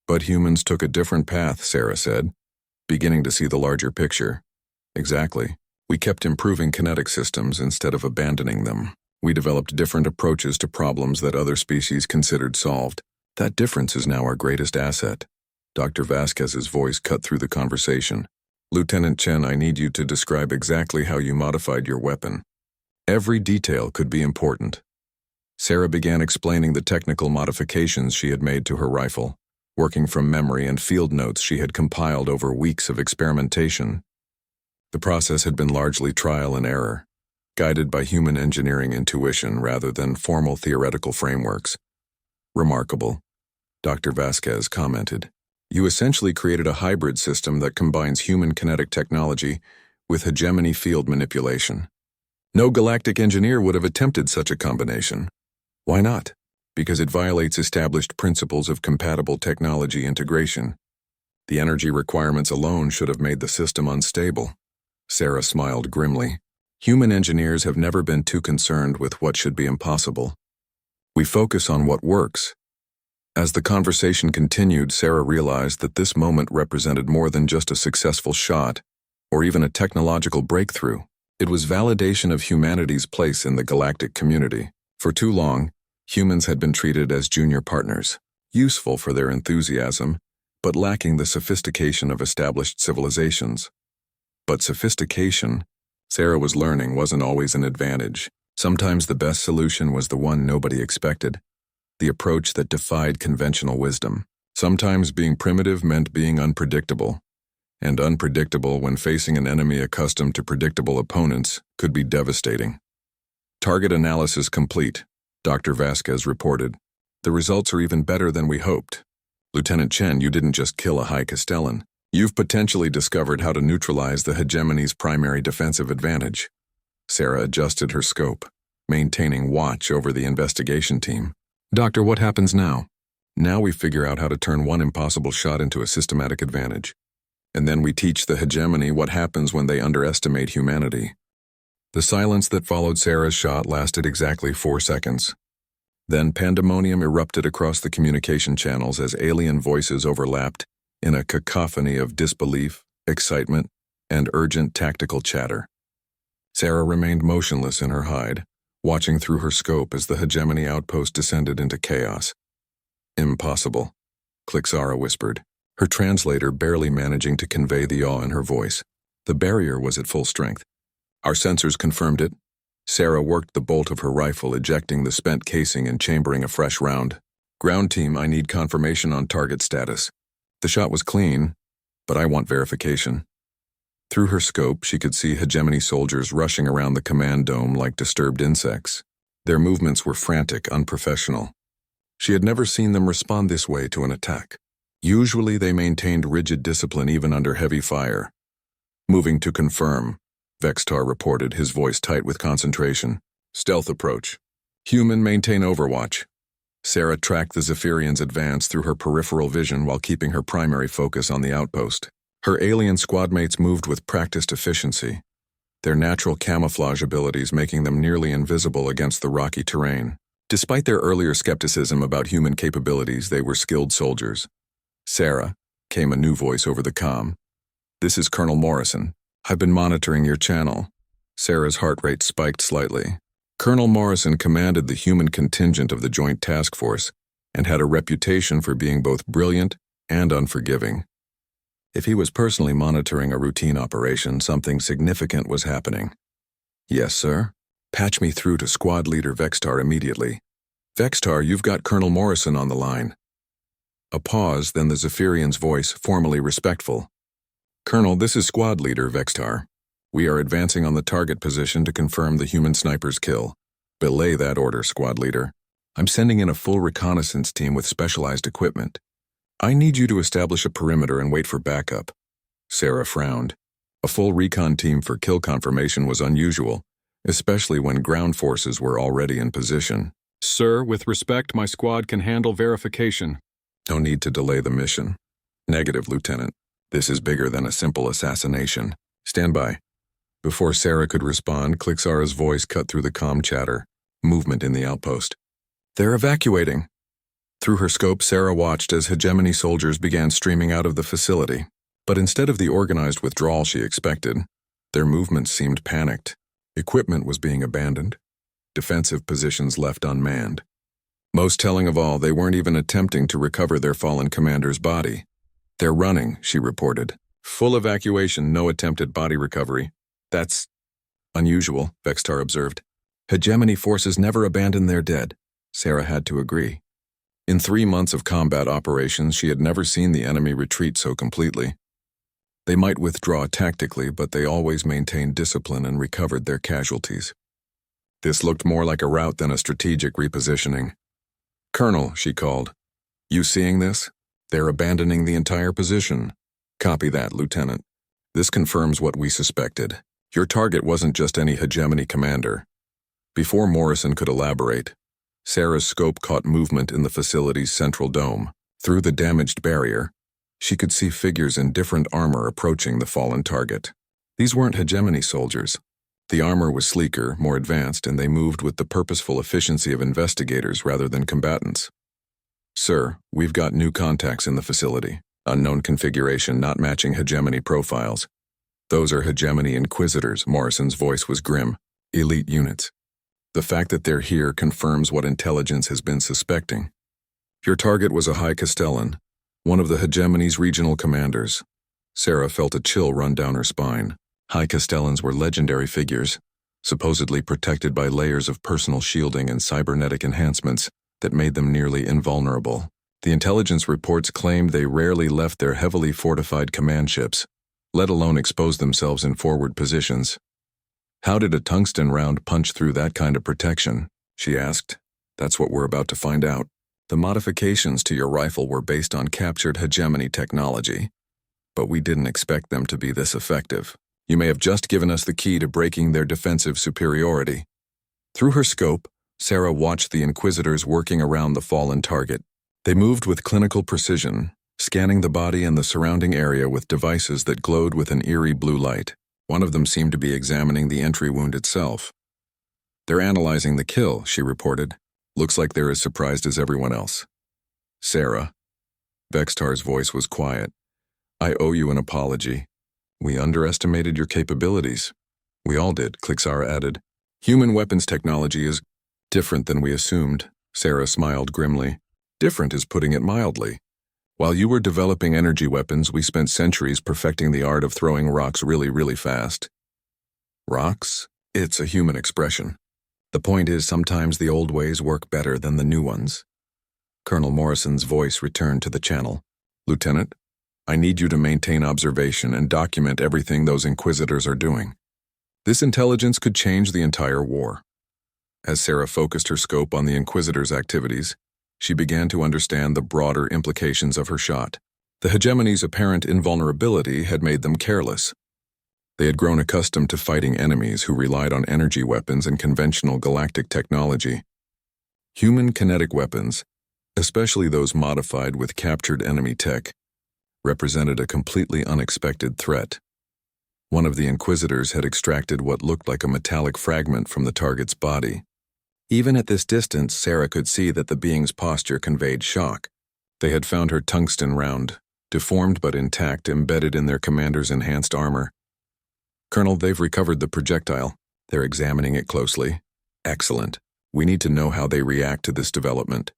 But humans took a different path, Sarah said, beginning to see the larger picture. Exactly. We kept improving kinetic systems instead of abandoning them. We developed different approaches to problems that other species considered solved. That difference is now our greatest asset. Dr. Vasquez's voice cut through the conversation. "Lieutenant Chen, I need you to describe exactly how you modified your weapon. Every detail could be important." Sarah began explaining the technical modifications she had made to her rifle, working from memory and field notes she had compiled over weeks of experimentation. The process had been largely trial and error, guided by human engineering intuition rather than formal theoretical frameworks. "Remarkable," Dr. Vasquez commented. "You essentially created a hybrid system that combines human kinetic technology with hegemony field manipulation. No galactic engineer would have attempted such a combination." "Why not?" "Because it violates established principles of compatible technology integration. The energy requirements alone should have made the system unstable." Sarah smiled grimly. "Human engineers have never been too concerned with what should be impossible. We focus on what works." As the conversation continued, Sarah realized that this moment represented more than just a successful shot, or even a technological breakthrough. It was validation of humanity's place in the galactic community. For too long, humans had been treated as junior partners, useful for their enthusiasm, but lacking the sophistication of established civilizations. But sophistication, Sarah was learning, wasn't always an advantage. Sometimes the best solution was the one nobody expected, the approach that defied conventional wisdom. Sometimes being primitive meant being unpredictable, and unpredictable when facing an enemy accustomed to predictable opponents could be devastating. Target analysis complete, Dr. Vasquez reported. The results are even better than we hoped. Lieutenant Chen, you didn't just kill a High Castellan. You've potentially discovered how to neutralize the hegemony's primary defensive advantage. Sarah adjusted her scope, maintaining watch over the investigation team. Doctor, what happens now? Now we figure out how to turn one impossible shot into a systematic advantage. And then we teach the hegemony what happens when they underestimate humanity. The silence that followed Sarah's shot lasted exactly 4 seconds. Then pandemonium erupted across the communication channels as alien voices overlapped in a cacophony of disbelief, excitement, and urgent tactical chatter. Sarah remained motionless in her hide, watching through her scope as the hegemony outpost descended into chaos. Impossible, Clixara whispered, her translator barely managing to convey the awe in her voice. The barrier was at full strength. Our sensors confirmed it. Sarah worked the bolt of her rifle, ejecting the spent casing and chambering a fresh round. Ground team, I need confirmation on target status. The shot was clean, but I want verification. Through her scope, she could see hegemony soldiers rushing around the command dome like disturbed insects. Their movements were frantic, unprofessional. She had never seen them respond this way to an attack. Usually they maintained rigid discipline even under heavy fire. Moving to confirm, Vextar reported, his voice tight with concentration. Stealth approach. Human, maintain overwatch. Sarah tracked the Zephyrian's advance through her peripheral vision while keeping her primary focus on the outpost. Her alien squadmates moved with practiced efficiency, their natural camouflage abilities making them nearly invisible against the rocky terrain. Despite their earlier skepticism about human capabilities, they were skilled soldiers. Sarah, came a new voice over the comm. This is Colonel Morrison. I've been monitoring your channel. Sarah's heart rate spiked slightly. Colonel Morrison commanded the human contingent of the Joint Task Force and had a reputation for being both brilliant and unforgiving. If he was personally monitoring a routine operation, something significant was happening. Yes, sir. Patch me through to Squad Leader Vextar immediately. Vextar, you've got Colonel Morrison on the line. A pause, then the Zephyrian's voice, formally respectful. Colonel, this is Squad Leader Vextar. We are advancing on the target position to confirm the human sniper's kill. Belay that order, Squad Leader. I'm sending in a full reconnaissance team with specialized equipment. I need you to establish a perimeter and wait for backup. Sarah frowned. A full recon team for kill confirmation was unusual, especially when ground forces were already in position. Sir, with respect, my squad can handle verification. No need to delay the mission. Negative, Lieutenant. This is bigger than a simple assassination. Stand by. Before Sarah could respond, Clixara's voice cut through the comm chatter. Movement in the outpost. They're evacuating. Through her scope, Sarah watched as hegemony soldiers began streaming out of the facility. But instead of the organized withdrawal she expected, their movements seemed panicked. Equipment was being abandoned. Defensive positions left unmanned. Most telling of all, they weren't even attempting to recover their fallen commander's body. They're running, she reported. Full evacuation, no attempted body recovery. That's unusual, Vextar observed. Hegemony forces never abandon their dead. Sarah had to agree. In 3 months of combat operations, she had never seen the enemy retreat so completely. They might withdraw tactically, but they always maintained discipline and recovered their casualties. This looked more like a rout than a strategic repositioning. Colonel, she called. You seeing this? They're abandoning the entire position. Copy that, Lieutenant. This confirms what we suspected. Your target wasn't just any hegemony commander. Before Morrison could elaborate, Sarah's scope caught movement in the facility's central dome. Through the damaged barrier, she could see figures in different armor approaching the fallen target. These weren't hegemony soldiers. The armor was sleeker, more advanced, and they moved with the purposeful efficiency of investigators rather than combatants. Sir, we've got new contacts in the facility. Unknown configuration, not matching hegemony profiles. Those are hegemony inquisitors, Morrison's voice was grim. Elite units. The fact that they're here confirms what intelligence has been suspecting. Your target was a High Castellan, one of the hegemony's regional commanders. Sarah felt a chill run down her spine. High Castellans were legendary figures, supposedly protected by layers of personal shielding and cybernetic enhancements that made them nearly invulnerable. The intelligence reports claimed they rarely left their heavily fortified command ships, let alone expose themselves in forward positions. How did a tungsten round punch through that kind of protection? She asked. That's what we're about to find out. The modifications to your rifle were based on captured hegemony technology, but we didn't expect them to be this effective. You may have just given us the key to breaking their defensive superiority. Through her scope, Sarah watched the Inquisitors working around the fallen target. They moved with clinical precision, scanning the body and the surrounding area with devices that glowed with an eerie blue light. One of them seemed to be examining the entry wound itself. They're analyzing the kill, she reported. Looks like they're as surprised as everyone else. Sarah. Vextar's voice was quiet. I owe you an apology. We underestimated your capabilities. We all did, Klixara added. Human weapons technology is different than we assumed, Sarah smiled grimly. Different is putting it mildly. While you were developing energy weapons, we spent centuries perfecting the art of throwing rocks really, really fast. Rocks? It's a human expression. The point is, sometimes the old ways work better than the new ones. Colonel Morrison's voice returned to the channel. Lieutenant, I need you to maintain observation and document everything those Inquisitors are doing. This intelligence could change the entire war. As Sarah focused her scope on the Inquisitors' activities, she began to understand the broader implications of her shot. The hegemony's apparent invulnerability had made them careless. They had grown accustomed to fighting enemies who relied on energy weapons and conventional galactic technology. Human kinetic weapons, especially those modified with captured enemy tech, represented a completely unexpected threat. One of the Inquisitors had extracted what looked like a metallic fragment from the target's body. Even at this distance, Sarah could see that the being's posture conveyed shock. They had found her tungsten round, deformed but intact, embedded in their commander's enhanced armor. Colonel, they've recovered the projectile. They're examining it closely. Excellent. We need to know how they react to this development.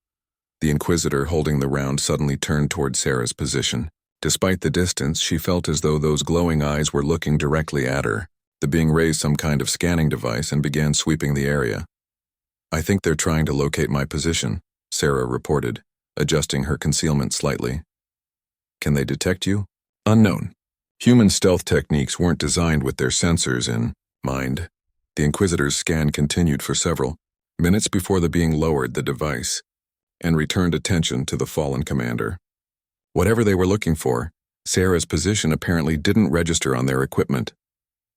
The Inquisitor holding the round suddenly turned toward Sarah's position. Despite the distance, she felt as though those glowing eyes were looking directly at her. The being raised some kind of scanning device and began sweeping the area. I think they're trying to locate my position, Sarah reported, adjusting her concealment slightly. Can they detect you? Unknown. Human stealth techniques weren't designed with their sensors in mind. The Inquisitor's scan continued for several minutes before the being lowered the device and returned attention to the fallen commander. Whatever they were looking for, Sarah's position apparently didn't register on their equipment.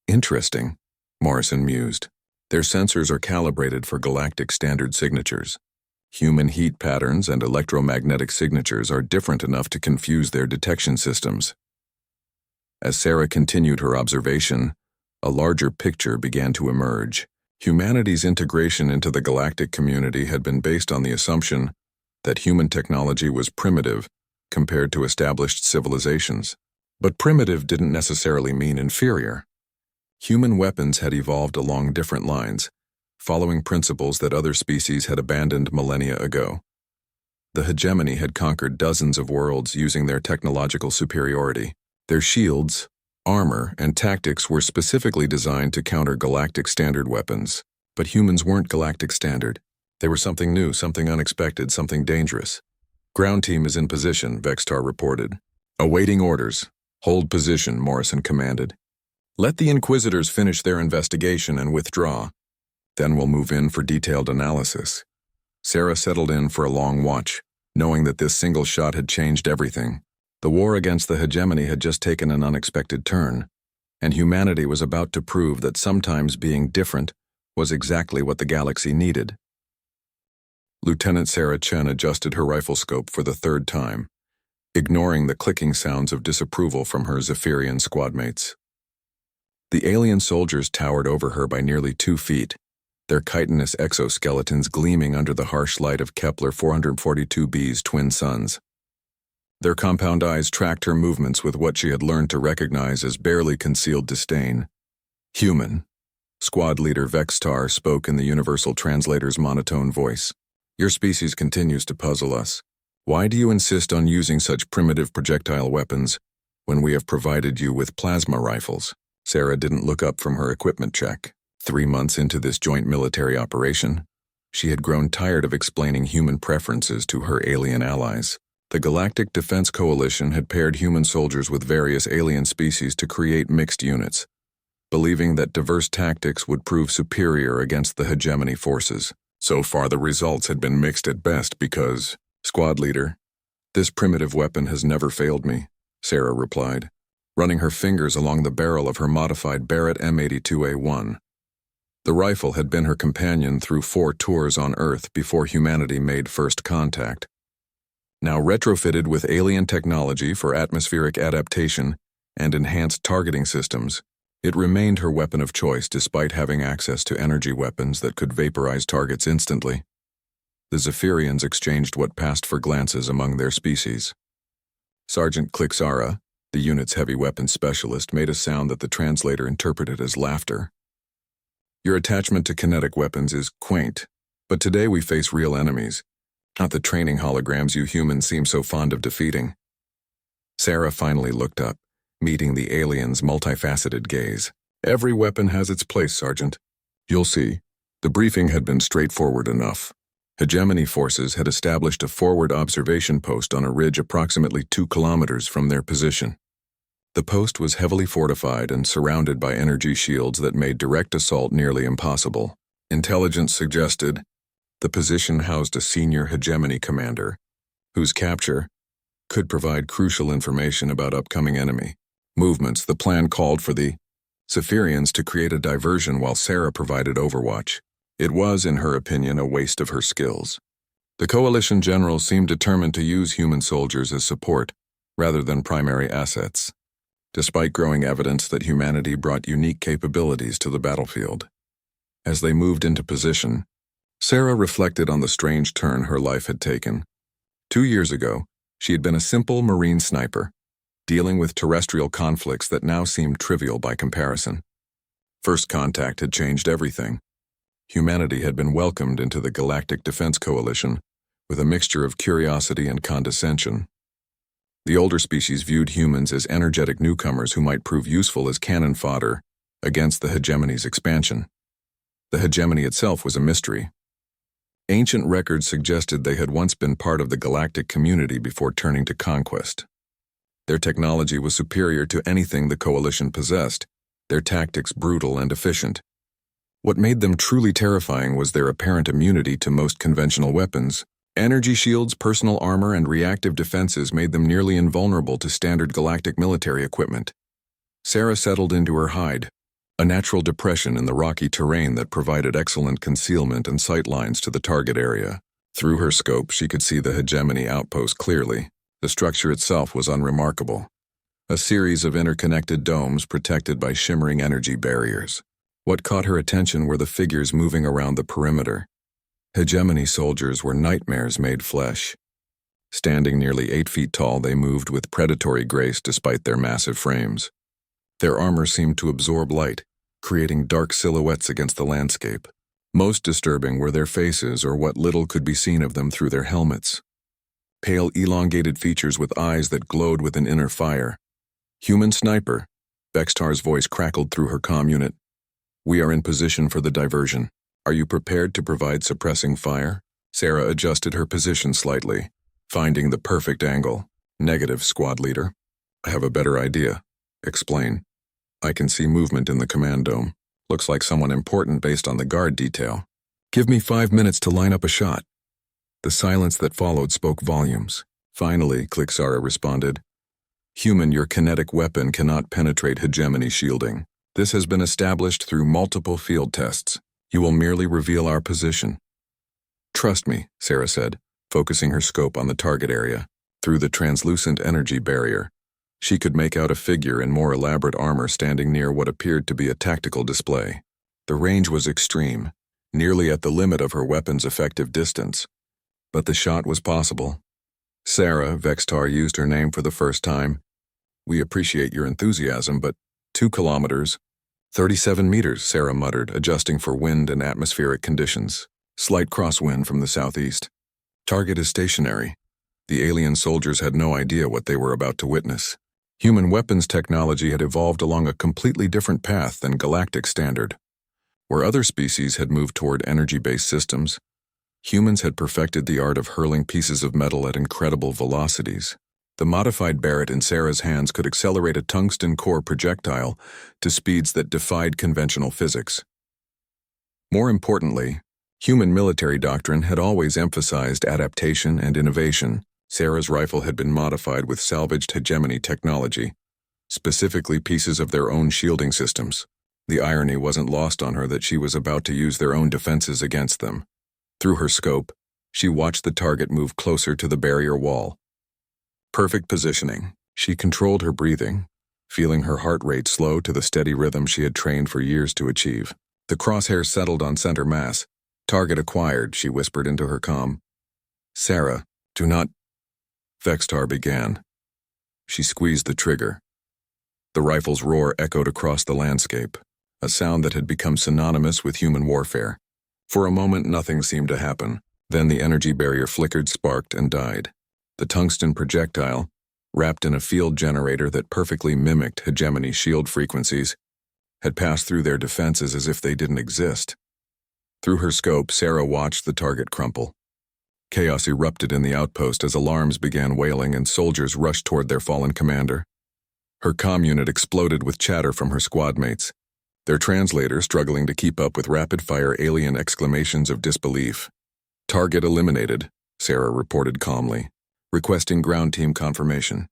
Interesting, Morrison mused. Their sensors are calibrated for galactic standard signatures. Human heat patterns and electromagnetic signatures are different enough to confuse their detection systems. As Sarah continued her observation, a larger picture began to emerge. Humanity's integration into the galactic community had been based on the assumption that human technology was primitive compared to established civilizations. But primitive didn't necessarily mean inferior. Human weapons had evolved along different lines, following principles that other species had abandoned millennia ago. The hegemony had conquered dozens of worlds using their technological superiority. Their shields, armor, and tactics were specifically designed to counter galactic standard weapons. But humans weren't galactic standard. They were something new, something unexpected, something dangerous. Ground team is in position, Vextar reported. Awaiting orders. Hold position, Morrison commanded. Let the Inquisitors finish their investigation and withdraw. Then we'll move in for detailed analysis. Sarah settled in for a long watch, knowing that this single shot had changed everything. The war against the hegemony had just taken an unexpected turn, and humanity was about to prove that sometimes being different was exactly what the galaxy needed. Lieutenant Sarah Chen adjusted her rifle scope for the third time, ignoring the clicking sounds of disapproval from her Zephyrian squadmates. The alien soldiers towered over her by nearly 2 feet, their chitinous exoskeletons gleaming under the harsh light of Kepler 442b's twin suns. Their compound eyes tracked her movements with what she had learned to recognize as barely concealed disdain. Human. Squad leader Vextar spoke in the Universal Translator's monotone voice. Your species continues to puzzle us. Why do you insist on using such primitive projectile weapons when we have provided you with plasma rifles? Sarah didn't look up from her equipment check. 3 months into this joint military operation, she had grown tired of explaining human preferences to her alien allies. The Galactic Defense Coalition had paired human soldiers with various alien species to create mixed units. believing that diverse tactics would prove superior against the hegemony forces. So far, the results had been mixed at best because, squad leader, this primitive weapon has never failed me, Sarah replied, running her fingers along the barrel of her modified Barrett M82A1. The rifle had been her companion through 4 tours on Earth before humanity made first contact. Now retrofitted with alien technology for atmospheric adaptation and enhanced targeting systems, it remained her weapon of choice despite having access to energy weapons that could vaporize targets instantly. The Zephyrians exchanged what passed for glances among their species. Sergeant Klixara, the unit's heavy weapons specialist, made a sound that the translator interpreted as laughter. Your attachment to kinetic weapons is quaint, but today we face real enemies, not the training holograms you humans seem so fond of defeating. Sarah finally looked up, meeting the alien's multifaceted gaze. Every weapon has its place, Sergeant. You'll see. The briefing had been straightforward enough. Hegemony forces had established a forward observation post on a ridge approximately 2 kilometers from their position. The post was heavily fortified and surrounded by energy shields that made direct assault nearly impossible. Intelligence suggested the position housed a senior hegemony commander, whose capture could provide crucial information about upcoming enemy movements. The plan called for the Zephyrians to create a diversion while Sarah provided overwatch. It was, in her opinion, a waste of her skills. The coalition general seemed determined to use human soldiers as support, rather than primary assets, despite growing evidence that humanity brought unique capabilities to the battlefield. As they moved into position, Sarah reflected on the strange turn her life had taken. 2 years ago, she had been a simple marine sniper, dealing with terrestrial conflicts that now seemed trivial by comparison. First contact had changed everything. Humanity had been welcomed into the Galactic Defense Coalition with a mixture of curiosity and condescension. The older species viewed humans as energetic newcomers who might prove useful as cannon fodder against the hegemony's expansion. The hegemony itself was a mystery. Ancient records suggested they had once been part of the galactic community before turning to conquest. Their technology was superior to anything the coalition possessed, their tactics brutal and efficient. What made them truly terrifying was their apparent immunity to most conventional weapons. Energy shields, personal armor, and reactive defenses made them nearly invulnerable to standard galactic military equipment. Sarah settled into her hide, a natural depression in the rocky terrain that provided excellent concealment and sight lines to the target area. Through her scope, she could see the hegemony outpost clearly. The structure itself was unremarkable, a series of interconnected domes protected by shimmering energy barriers. What caught her attention were the figures moving around the perimeter. Hegemony soldiers were nightmares made flesh. Standing nearly 8 feet tall, they moved with predatory grace despite their massive frames. Their armor seemed to absorb light, creating dark silhouettes against the landscape. Most disturbing were their faces, or what little could be seen of them through their helmets. Pale, elongated features with eyes that glowed with an inner fire. Human sniper, Bextar's voice crackled through her comm unit. We are in position for the diversion. Are you prepared to provide suppressing fire? Sarah adjusted her position slightly, finding the perfect angle. Negative, squad leader. I have a better idea. Explain. I can see movement in the command dome. Looks like someone important based on the guard detail. Give me 5 minutes to line up a shot. The silence that followed spoke volumes. Finally, Klixara responded. Human, your kinetic weapon cannot penetrate hegemony shielding. This has been established through multiple field tests. You will merely reveal our position. Trust me, Sarah said, focusing her scope on the target area. Through the translucent energy barrier, she could make out a figure in more elaborate armor standing near what appeared to be a tactical display. The range was extreme, nearly at the limit of her weapon's effective distance. But the shot was possible. Sarah, Vextar used her name for the first time. We appreciate your enthusiasm, but 2 kilometers, 37 meters, Sarah muttered, adjusting for wind and atmospheric conditions. Slight crosswind from the southeast. Target is stationary. The alien soldiers had no idea what they were about to witness. Human weapons technology had evolved along a completely different path than galactic standard. Where other species had moved toward energy-based systems, humans had perfected the art of hurling pieces of metal at incredible velocities. The modified Barrett in Sarah's hands could accelerate a tungsten core projectile to speeds that defied conventional physics. More importantly, human military doctrine had always emphasized adaptation and innovation. Sarah's rifle had been modified with salvaged hegemony technology, specifically pieces of their own shielding systems. The irony wasn't lost on her that she was about to use their own defenses against them. Through her scope, she watched the target move closer to the barrier wall. Perfect positioning. She controlled her breathing, feeling her heart rate slow to the steady rhythm she had trained for years to achieve. The crosshair settled on center mass. Target acquired, she whispered into her comm. Sarah, do not... Vextar began. She squeezed the trigger. The rifle's roar echoed across the landscape, a sound that had become synonymous with human warfare. For a moment, nothing seemed to happen. Then the energy barrier flickered, sparked, and died. The tungsten projectile, wrapped in a field generator that perfectly mimicked hegemony shield frequencies, had passed through their defenses as if they didn't exist. Through her scope, Sarah watched the target crumple. Chaos erupted in the outpost as alarms began wailing and soldiers rushed toward their fallen commander. Her comm unit exploded with chatter from her squad mates, their translator struggling to keep up with rapid-fire alien exclamations of disbelief. Target eliminated, Sarah reported calmly, requesting ground team confirmation.